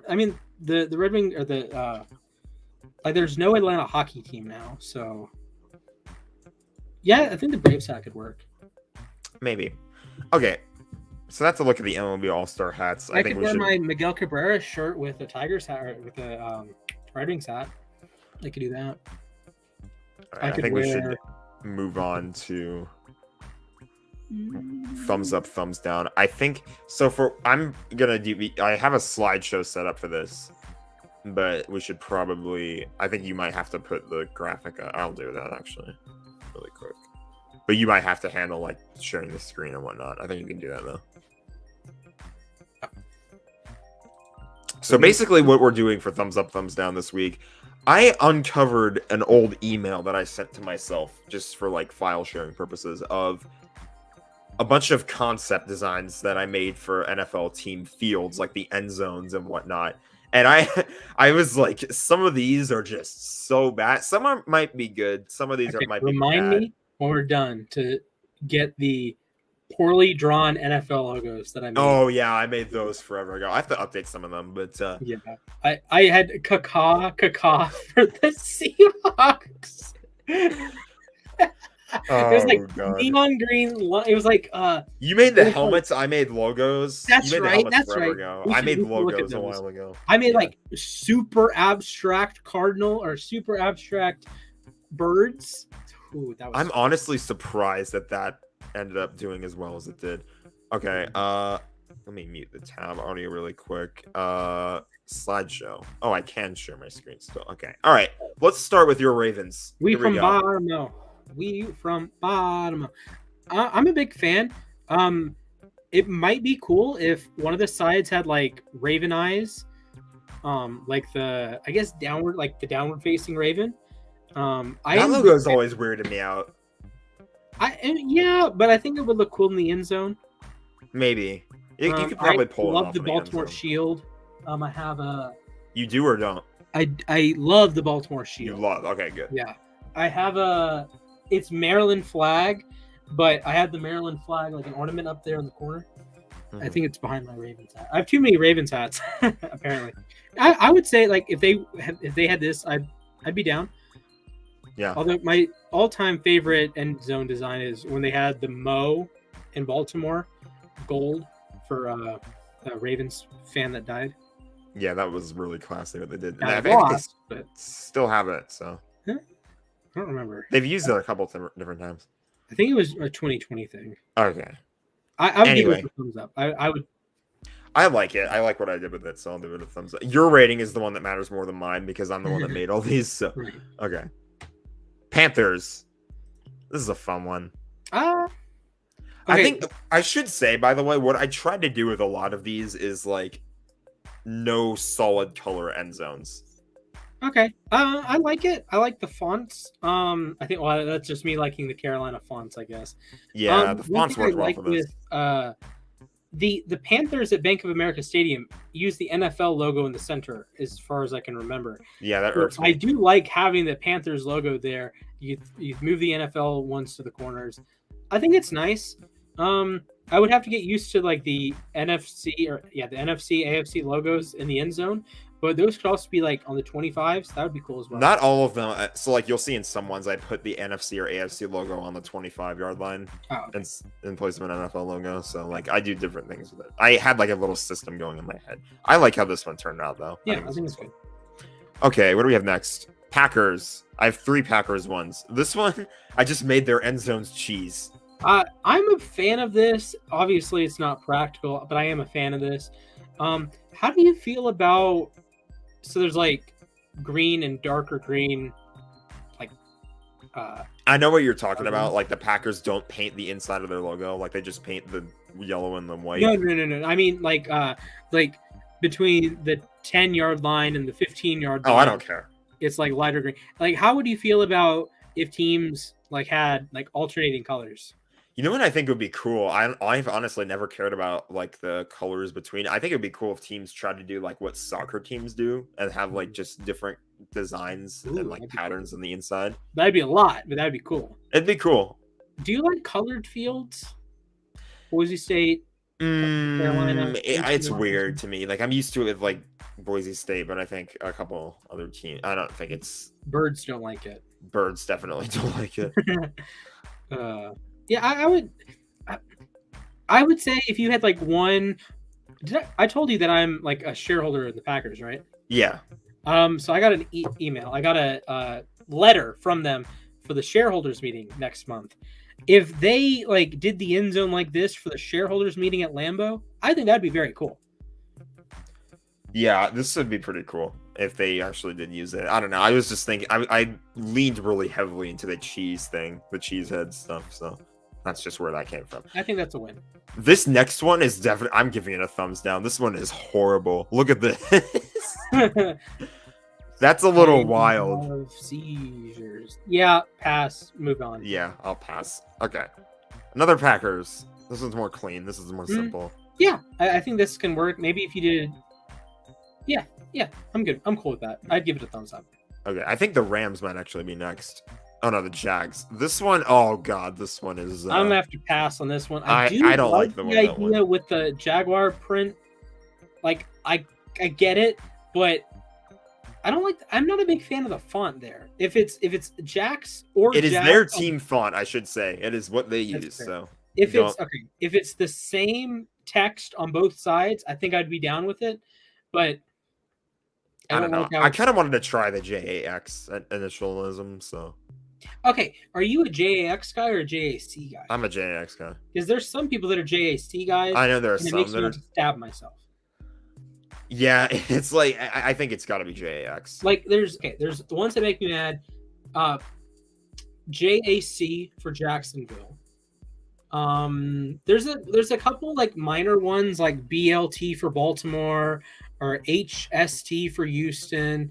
I mean the Red Wings or the like there's no Atlanta hockey team now, so yeah, I think the Braves hat could work. Maybe. Okay. So that's a look at the MLB All-Star hats. I think could wear my Miguel Cabrera shirt with a Tigers hat or with a Red Wings hat. I could do that. Right, I think we should move on to thumbs up, thumbs down. I think so. I have a slideshow set up for this, but we should probably. I think you might have to put the graphic up. I'll do that actually, really quick. But you might have to handle like sharing the screen and whatnot. I think you can do that though. So basically what we're doing for thumbs up, thumbs down this week, I uncovered an old email that I sent to myself just for like file sharing purposes of a bunch of concept designs that I made for NFL team fields, like the end zones and whatnot. And I was like, some of these are just so bad. Some might be good. Some of these might be bad. Remind me when we're done to get the poorly drawn NFL logos that I made. Oh yeah, I made those forever ago. I have to update some of them, but yeah, I had caca for the Seahawks. It was like neon green. It was like you made the helmets. I made logos. That's right. That's right. I made logos a while ago. I made like super abstract cardinal or super abstract birds. Ooh, that was I'm honestly surprised that ended up doing as well as it did. Okay, let me mute the tab audio really quick. Slideshow. Oh, I can share my screen still. Okay. All right. Let's start with your Ravens. We from Baltimore. I'm a big fan. It might be cool if one of the sides had like Raven eyes, like the downward facing Raven. That logo is always weirded me out. Yeah, but I think it would look cool in the end zone. Maybe you could probably pull it off. I love the Baltimore Shield. I have a. You do or don't? I love the Baltimore Shield. You love? Okay, good. Yeah, I have it's Maryland flag, but I have the Maryland flag like an ornament up there in the corner. Mm-hmm. I think it's behind my Ravens hat. I have too many Ravens hats apparently. I would say like if they had this, I'd be down. Yeah. Although my all-time favorite end zone design is when they had the Mo in Baltimore gold for a Ravens fan that died. Yeah, that was really classy what they did. I lost, but still have it. So I don't remember. They've used it a couple different times. I think it was a 2020 thing. Okay. I would give it a thumbs up. I would. I like it. I like what I did with it, so I'll give it a thumbs up. Your rating is the one that matters more than mine because I'm the one that made all these. So Right. okay. Panthers. This is a fun one. Okay. I think I should say, by the way, what I tried to do with a lot of these is like no solid color end zones. Okay. I like it. I like the fonts. I think that's just me liking the Carolina fonts, I guess. Yeah, the fonts work well for this. The Panthers at Bank of America Stadium use the NFL logo in the center, as far as I can remember. Yeah, that irks me. I do like having the Panthers logo there. You move the NFL ones to the corners. I think it's nice. I would have to get used to like the NFC AFC logos in the end zone, but those could also be like on the 25s. That would be cool as well. Not all of them. So like you'll see in some ones I put the NFC or AFC logo on the 25-yard line in place of an NFL logo. So like I do different things with it. I had like a little system going in my head. I like how this one turned out though. Yeah, I think it's good. Okay, what do we have next? Packers. I have 3 Packers ones. This one, I just made their end zones cheese. I'm a fan of this. Obviously, it's not practical, but I am a fan of this. How do you feel about? So there's like green and darker green, like. I know what you're talking about. Like the Packers don't paint the inside of their logo. Like they just paint the yellow and the white. No. I mean like between the 10-yard line and the 15-yard line. Oh, I don't care. It's like lighter green. Like, how would you feel about if teams like had like alternating colors? You know what I think would be cool? I've honestly never cared about like the colors between. I think it'd be cool if teams tried to do like what soccer teams do and have like just different designs and like patterns on the inside. That'd be a lot, but that'd be cool. It'd be cool. Do you like colored fields? Boise State, Carolina. It's weird to me. Like I'm used to it with like Boise State, but I think a couple other teams. I don't think it's. Birds don't like it. Birds definitely don't like it. Yeah, I would say if you had like one. I told you that I'm like a shareholder in the Packers, right? Yeah. So I got an email. I got a letter from them for the shareholders meeting next month. If they like did the end zone like this for the shareholders meeting at Lambeau, I think that'd be very cool. Yeah, this would be pretty cool if they actually did use it. I don't know. I was just thinking. I leaned really heavily into the cheese thing, the cheesehead stuff. So that's just where that came from. I think that's a win. This next one is definitely. I'm giving it a thumbs down. This one is horrible. Look at this. That's a little wild. Seizures. Yeah, pass. Move on. Yeah, I'll pass. Okay. Another Packers. This one's more clean. This is more simple. Yeah, I think this can work. Maybe if you did. Yeah, I'm good. I'm cool with that. I'd give it a thumbs up. Okay, I think the Rams might actually be next. Oh no, the Jags. This one, oh god, this one is. I'm gonna have to pass on this one. I don't like the idea with the Jaguar print. Like I get it, but I don't like. I'm not a big fan of the font there. If it's Jax or it is their team font, I should say. It is what they use. So if it's the same text on both sides, I think I'd be down with it. But I don't know. I kind of wanted to try the JAX initialism. So okay, are you a JAX guy or a JAC guy? I'm a JAX guy. Because there's some people that are JAC guys. I know there are some that are. Stab myself. Yeah, it's like I think it's got to be JAX. Like there's the ones that make me mad. JAC for Jacksonville. There's a couple like minor ones like BLT for Baltimore or HST for Houston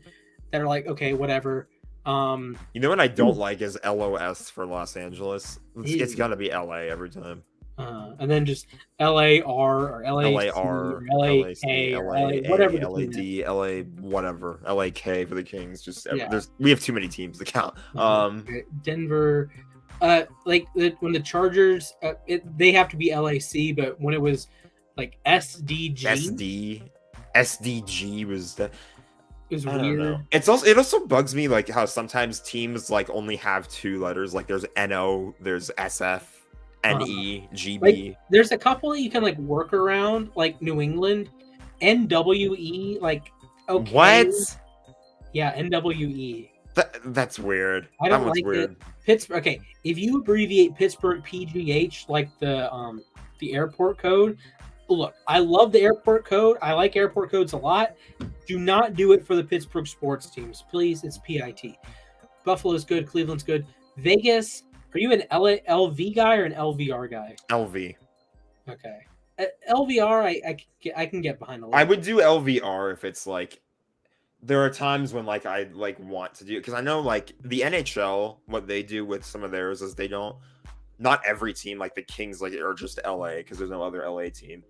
that are like okay, whatever. You know what I don't like is LOS for Los Angeles. It's got to be LA every time. And then just LAR or LAC or LAK or LA, whatever. LAD, LA, whatever. LAK for the Kings. Just we have too many teams to count. Denver, when the Chargers, they have to be LAC, but when it was like SDG was that. It was weird. It also bugs me like how sometimes teams like only have 2 letters. Like there's NO, there's SF. NE, GB. Like, there's a couple that you can like work around, like New England, NWE. Like okay, what? Yeah, NWE. That's weird. I don't that like weird. It. Pittsburgh. Okay, if you abbreviate Pittsburgh PGH like the airport code, look, I love the airport code. I like airport codes a lot. Do not do it for the Pittsburgh sports teams. Please, it's PIT. Buffalo's good. Cleveland's good. Vegas, are you an LV guy or an LVR guy? LV. Okay. LVR, I can get behind a little. I would do LVR if it's like, there are times when like I like want to do, because I know like the NHL, what they do with some of theirs is they don't, not every team, like the Kings, like are just LA because there's no other LA team.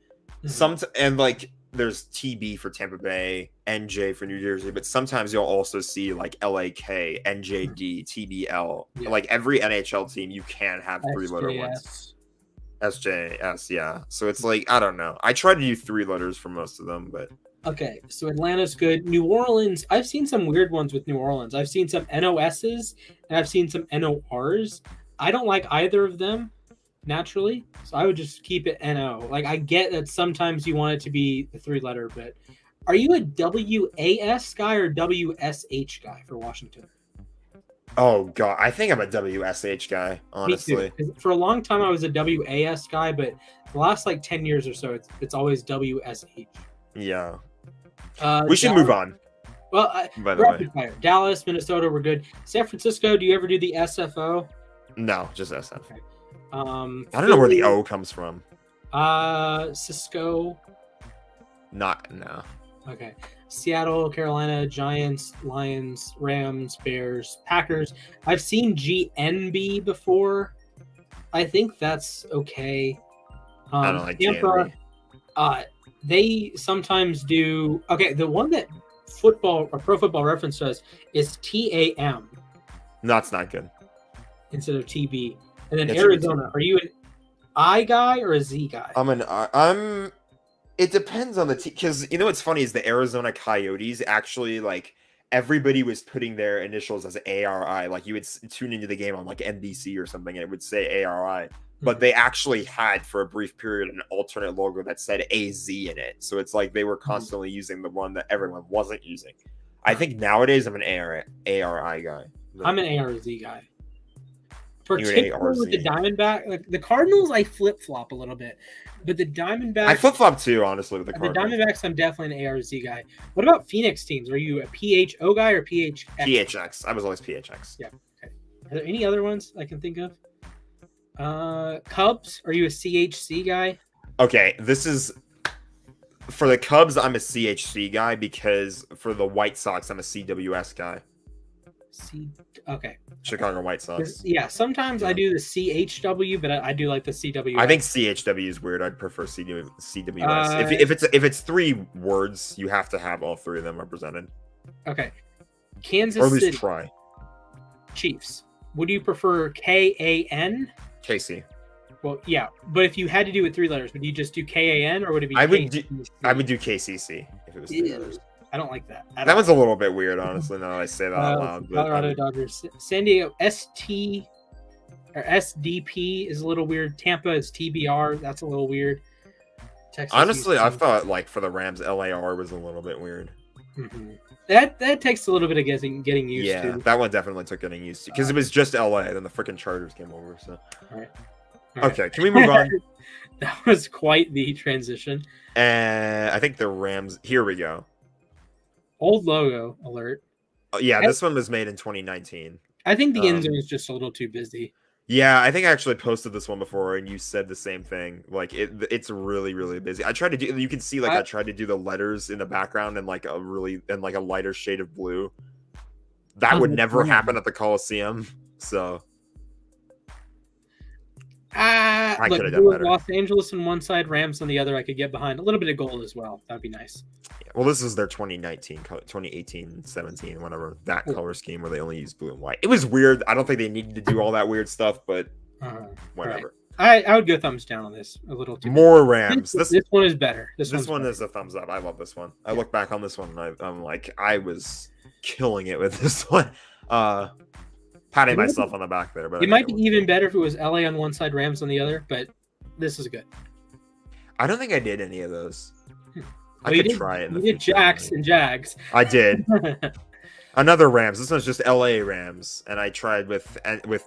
And like there's TB for Tampa Bay, NJ for New Jersey, but sometimes you'll also see like LAK, NJD, TBL. Yeah. Like every NHL team, you can have three-letter ones. SJS, yeah. So it's like, I don't know. I try to do 3 letters for most of them, but okay. So Atlanta's good. New Orleans, I've seen some weird ones with New Orleans. I've seen some NOSs and I've seen some NORs. I don't like either of them naturally, so I would just keep it NO. Like, I get that sometimes you want it to be the 3-letter, but are you a WAS guy or WSH guy for Washington? Oh god, I think I'm a WSH guy, honestly. For a long time I was a WAS guy, but the last like 10 years or so it's always WSH. Yeah. We should move on. Well, by the way, fire. Dallas, Minnesota, we're good. San Francisco, do you ever do the SFO? No, just SF. Okay. I don't know where the O comes from. Cisco. No. Okay. Seattle, Carolina, Giants, Lions, Rams, Bears, Packers. I've seen GNB before. I think that's okay. I don't like Tampa. They sometimes do. Okay, the one that Football or Pro Football Reference does is TAM. No, that's not good. Instead of TB. And then Arizona, are you an I guy or a Z guy? I'm it depends on the team, because you know what's funny is the Arizona Coyotes actually, like, everybody was putting their initials as ARI. Like, you would tune into the game on like NBC or something and it would say ARI, but they actually had for a brief period an alternate logo that said AZ in it. So it's like they were constantly using the one that everyone wasn't using. I think nowadays I'm an ARI guy. I'm an ARZ guy. Particularly with the Diamondback, like the Cardinals, I flip flop a little bit, but the Diamondbacks, I flip flop too, honestly. With the Diamondbacks, I'm definitely an ARZ guy. What about Phoenix teams? Are you a PHO guy or PHX? PHX. I was always PHX. Yeah. Okay. Are there any other ones I can think of? Cubs. Are you a CHC guy? Okay, this is for the Cubs. I'm a CHC guy because for the White Sox, I'm a CWS guy. Okay. Chicago White Sox. Yeah, sometimes I do the CHW, but I do like the CWS. I think CHW is weird. I'd prefer CWS. If it's 3 words, you have to have all 3 of them represented. Okay. Kansas or at least City. Try. Chiefs. Would you prefer KAN? KC. Well, yeah, but if you had to do it 3 letters, would you just do KAN or would it be? I would do KCC if it was 3 letters. I don't like that. That one's a little bit weird, honestly. Now that I say that out loud. Colorado Dodgers, San Diego ST or SDP is a little weird. Tampa is TBR. That's a little weird. Texas honestly, I thought like for the Rams, LAR was a little bit weird. Mm-hmm. That takes a little bit of getting used to. Yeah, that one definitely took getting used to because it was just LA. Then the freaking Chargers came over. So. All right. Okay, can we move on? That was quite the transition. And I think the Rams. Here we go. Old logo alert. Yeah, this one was made in 2019. I think the end zone is just a little too busy. Yeah, I think I actually posted this one before, and you said the same thing. Like it's really, really busy. I tried to do. You can see like I tried to do the letters in the background in like a lighter shade of blue. That would never happen at the Coliseum. So. I could have done better. Los Angeles on one side, Rams on the other. I could get behind a little bit of gold as well. That'd be nice. Yeah, well, this is their 2018, 17, whatever that color scheme where they only use blue and white. It was weird. I don't think they needed to do all that weird stuff, but whatever. Right. I would go thumbs down on this a little too. More Rams. This one is better. This one is a thumbs up. I love this one. I look back on this one and I'm like, I was killing it with this one. Patting myself on the back there, but it might be even better if it was LA on one side, Rams on the other. But this is good. I don't think I did any of those. I could try it. You did Jacks and Jags. I did. Another Rams. This one's just LA Rams, and I tried with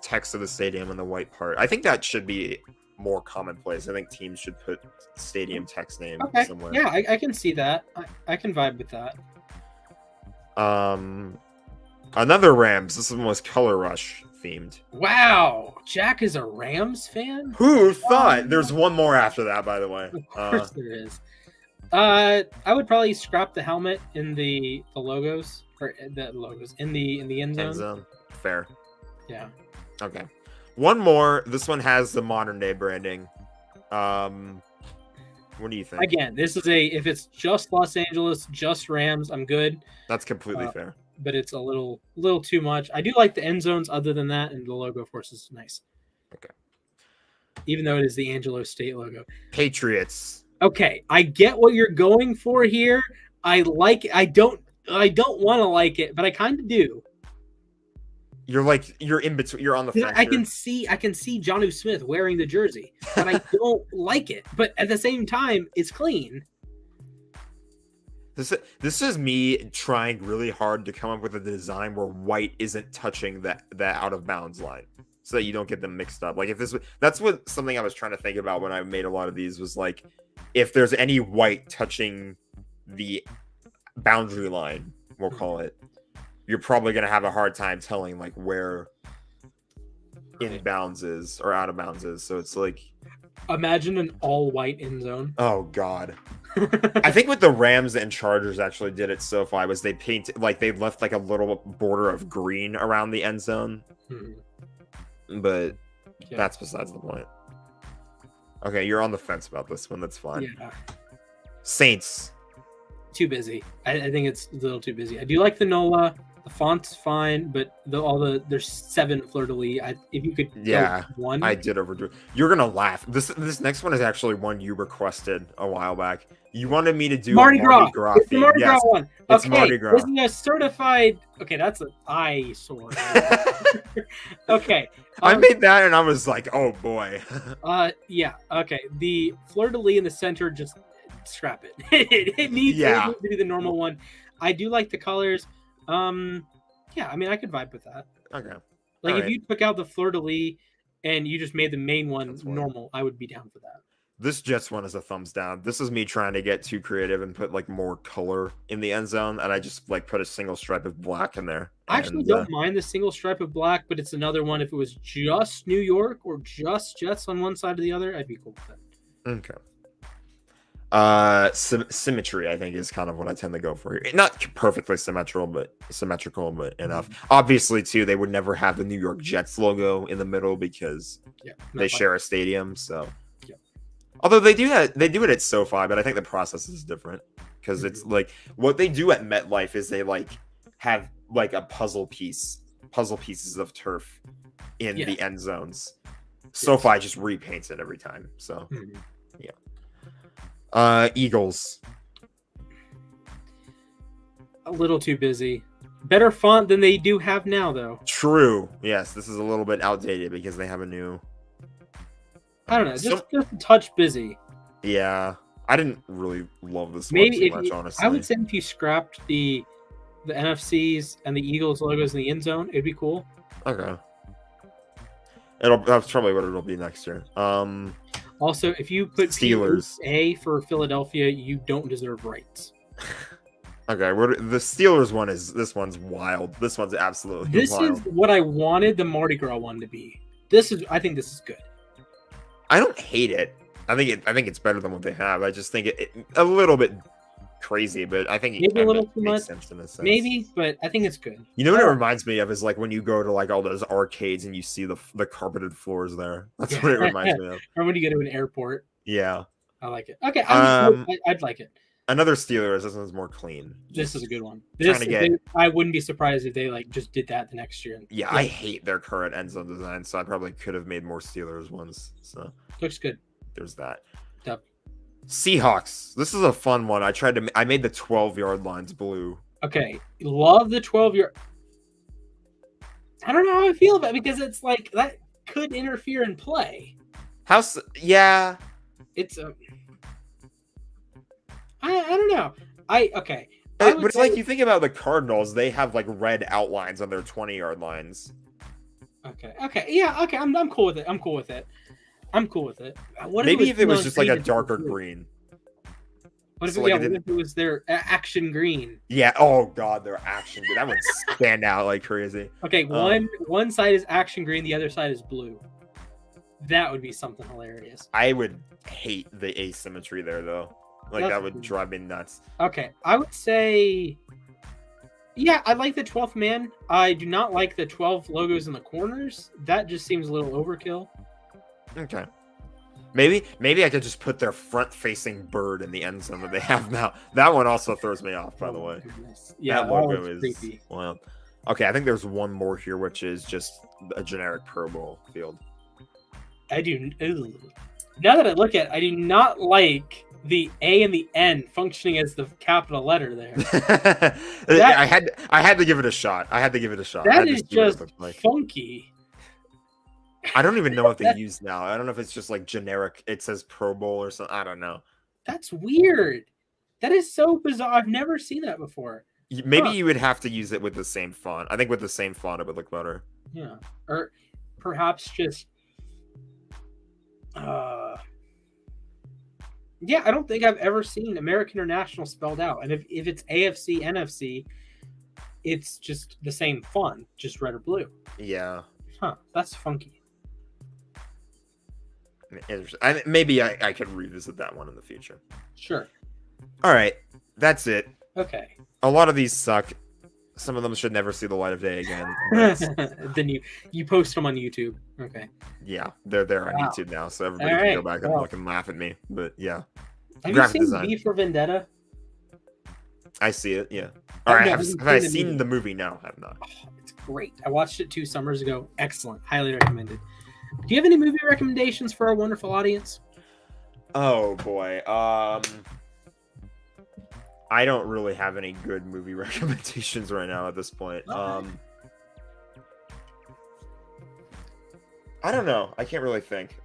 text of the stadium on the white part. I think that should be more commonplace. I think teams should put stadium text name somewhere. Yeah, I can see that. I can vibe with that. Another Rams. This one was Color Rush themed. Wow, Jack is a Rams fan? Who thought? There's one more after that, by the way. Of course there is. I would probably scrap the helmet in the logos, or the logos in the end zone. End zone. Fair. Yeah. Okay. One more. This one has the modern day branding. What do you think? Again, this is if it's just Los Angeles, just Rams, I'm good. That's completely fair. But it's a little too much. I do like the end zones other than that, and the logo, of course, is nice. Okay. Even though it is the Angelo State logo. Patriots. Okay, I get what you're going for here. I like it. I don't want to like it, but I kind of do. You're in between. You're on the fence. I can see Jonnu Smith wearing the jersey, but I don't like it. But at the same time, it's clean. This is me trying really hard to come up with a design where white isn't touching that out of bounds line, so that you don't get them mixed up. Like if that's something I was trying to think about when I made a lot of these, was like if there's any white touching the boundary line, we'll call it, you're probably going to have a hard time telling like where in bounds is or out of bounds is. So it's like, imagine an all white end zone. Oh God. I think what the Rams and Chargers actually did at SoFi was they left like a little border of green around the end zone. But that's besides the point. Okay, you're on the fence about this one. That's fine. Yeah. Saints. Too busy. I think it's a little too busy. I do like the NOLA. The font's fine, but there's 7 fleur-de-lis. If you could go one. I did overdo it. You're gonna laugh. This next one is actually one you requested a while back. You wanted me to do Mardi Gras. It's the Mardi Gras one. It's Mardi Gras. Isn't a certified? Okay, that's an eyesore. Okay. I made that and I was like, oh boy. Yeah. Okay. The fleur-de-lis in the center, just scrap it. It needs to be the normal one. I do like the colors. Yeah, I mean, I could vibe with that. Okay. Like if you took out the fleur-de-lis and you just made the main one normal, I would be down for that. This Jets one is a thumbs down. This is me trying to get too creative and put like more color in the end zone, and I just like put a single stripe of black in there. I actually don't mind the single stripe of black, but it's another one. If it was just New York or just Jets on one side or the other, I'd be cool with it. Okay. Symmetry, I think, is kind of what I tend to go for here. Not perfectly symmetrical, but enough. Obviously, too, they would never have the New York Jets logo in the middle because they share a stadium. So, although they do it at SoFi, but I think the process is different because it's like what they do at MetLife is they like have like a puzzle pieces of turf in the end zones. SoFi just repaints it every time. So, Eagles. A little too busy. Better font than they do have now, though. True. Yes, this is a little bit outdated because they have a new. I don't know. Just a touch busy. Yeah, I didn't really love this one too much, honestly. I would say if you scrapped the NFCs and the Eagles logos in the end zone, it'd be cool. Okay. That's probably what it'll be next year. Also, if you put Steelers A for Philadelphia, you don't deserve rights. Okay, the Steelers one this one's wild. This one's absolutely wild. This is what I wanted the Mardi Gras one to be. I think this is good. I don't hate it. I think it's better than what they have. I just think it a little bit crazy, but I think maybe a little too much. Sense in a sense. Maybe, but I think it's good. You know what it reminds me of is like when you go to like all those arcades and you see the carpeted floors there. That's what it reminds me of. Or when you go to an airport. Yeah, I like it. Okay, I'd like it. Another Steelers. This one's more clean. This is a good one. I wouldn't be surprised if they like just did that the next year. Yeah, I hate their current end zone design, so I probably could have made more Steelers ones. So looks good. There's that. Yep. Seahawks. This is a fun one. I made the 12-yard lines blue. Okay, love the 12-yard. I don't know how I feel about it because it's like that could interfere in play. Yeah. It's I don't know. But it's like you think about the Cardinals, they have like red outlines on their 20-yard lines. Okay. Yeah, okay. I'm cool with it. I'm cool with it. Maybe if it was just like a darker green. What if, what if it was their action green? Yeah. Oh god, their action green. That would stand out like crazy. Okay, one side is action green, the other side is blue. That would be something hilarious. I would hate the asymmetry there though. Like that would drive me nuts. Okay, I would say, yeah, I like the 12th man. I do not like the 12 logos in the corners. That just seems a little overkill. Okay. Maybe I could just put their front-facing bird in the end zone that they have now. That one also throws me off, by the way. Goodness. Yeah, that logo is creepy. Well, okay, I think there's one more here, which is just a generic Pro Bowl field. I do. Now that I look at it, I do not like the A and the N functioning as the capital letter there. I had to give it a shot. That is just funky. I don't even know what they use now. I don't know if it's just like generic. It says Pro Bowl or something. I don't know. That's weird. That is so bizarre. I've never seen that before. Maybe you would have to use it with the same font. I think with the same font it would look better. Yeah. Or perhaps just yeah, I don't think I've ever seen American or National spelled out. And if it's AFC, NFC, it's just the same font, just red or blue. Yeah. Huh. That's funky. Maybe I could revisit that one in the future. Sure. All right. That's it. Okay. A lot of these suck. Some of them should never see the light of day again. Then you post them on YouTube. Okay. Yeah, they're there on YouTube now, so everybody can go back and look and laugh at me. But yeah. Have you seen V for Vendetta? I see it, yeah. All right, have I seen the movie? No, I have not. Oh, it's great. I watched it 2 summers ago. Excellent. Highly recommended. Do you have any movie recommendations for our wonderful audience? Oh boy. I don't really have any good movie recommendations right now at this point. I don't know. I can't really think.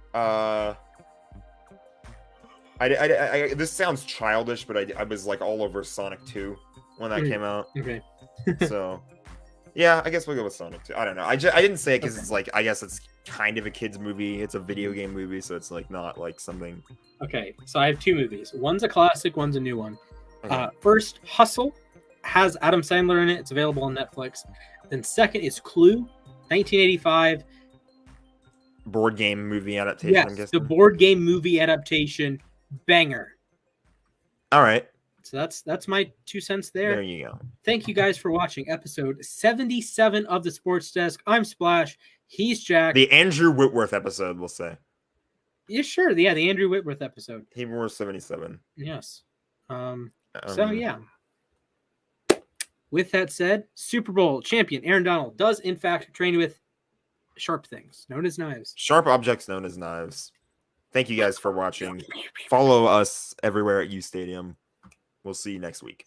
This sounds childish, but I was like all over Sonic 2 when that came out. Okay. So, yeah, I guess we'll go with Sonic 2. I don't know. I didn't say it because it's like, I guess it's kind of a kid's movie. It's a video game movie, so it's like not like something. Okay, so I have 2 movies. One's a classic, one's a new one. Okay. First, Hustle has Adam Sandler in it. It's available on Netflix. Then second is Clue, 1985. Board game movie adaptation, yes, I'm guessing. The board game movie adaptation. Banger. All right. So that's my 2 cents there. There you go. Thank you guys for watching episode 77 of the Sports Desk. I'm Splash. He's Jack. The Andrew Whitworth episode, we'll say. Yeah, sure. Yeah, the Andrew Whitworth episode. He wore 77. Yes. So yeah. With that said, Super Bowl champion Aaron Donald does in fact train with sharp things known as knives. Sharp objects known as knives. Thank you guys for watching. Follow us everywhere at uSTADIUM. We'll see you next week.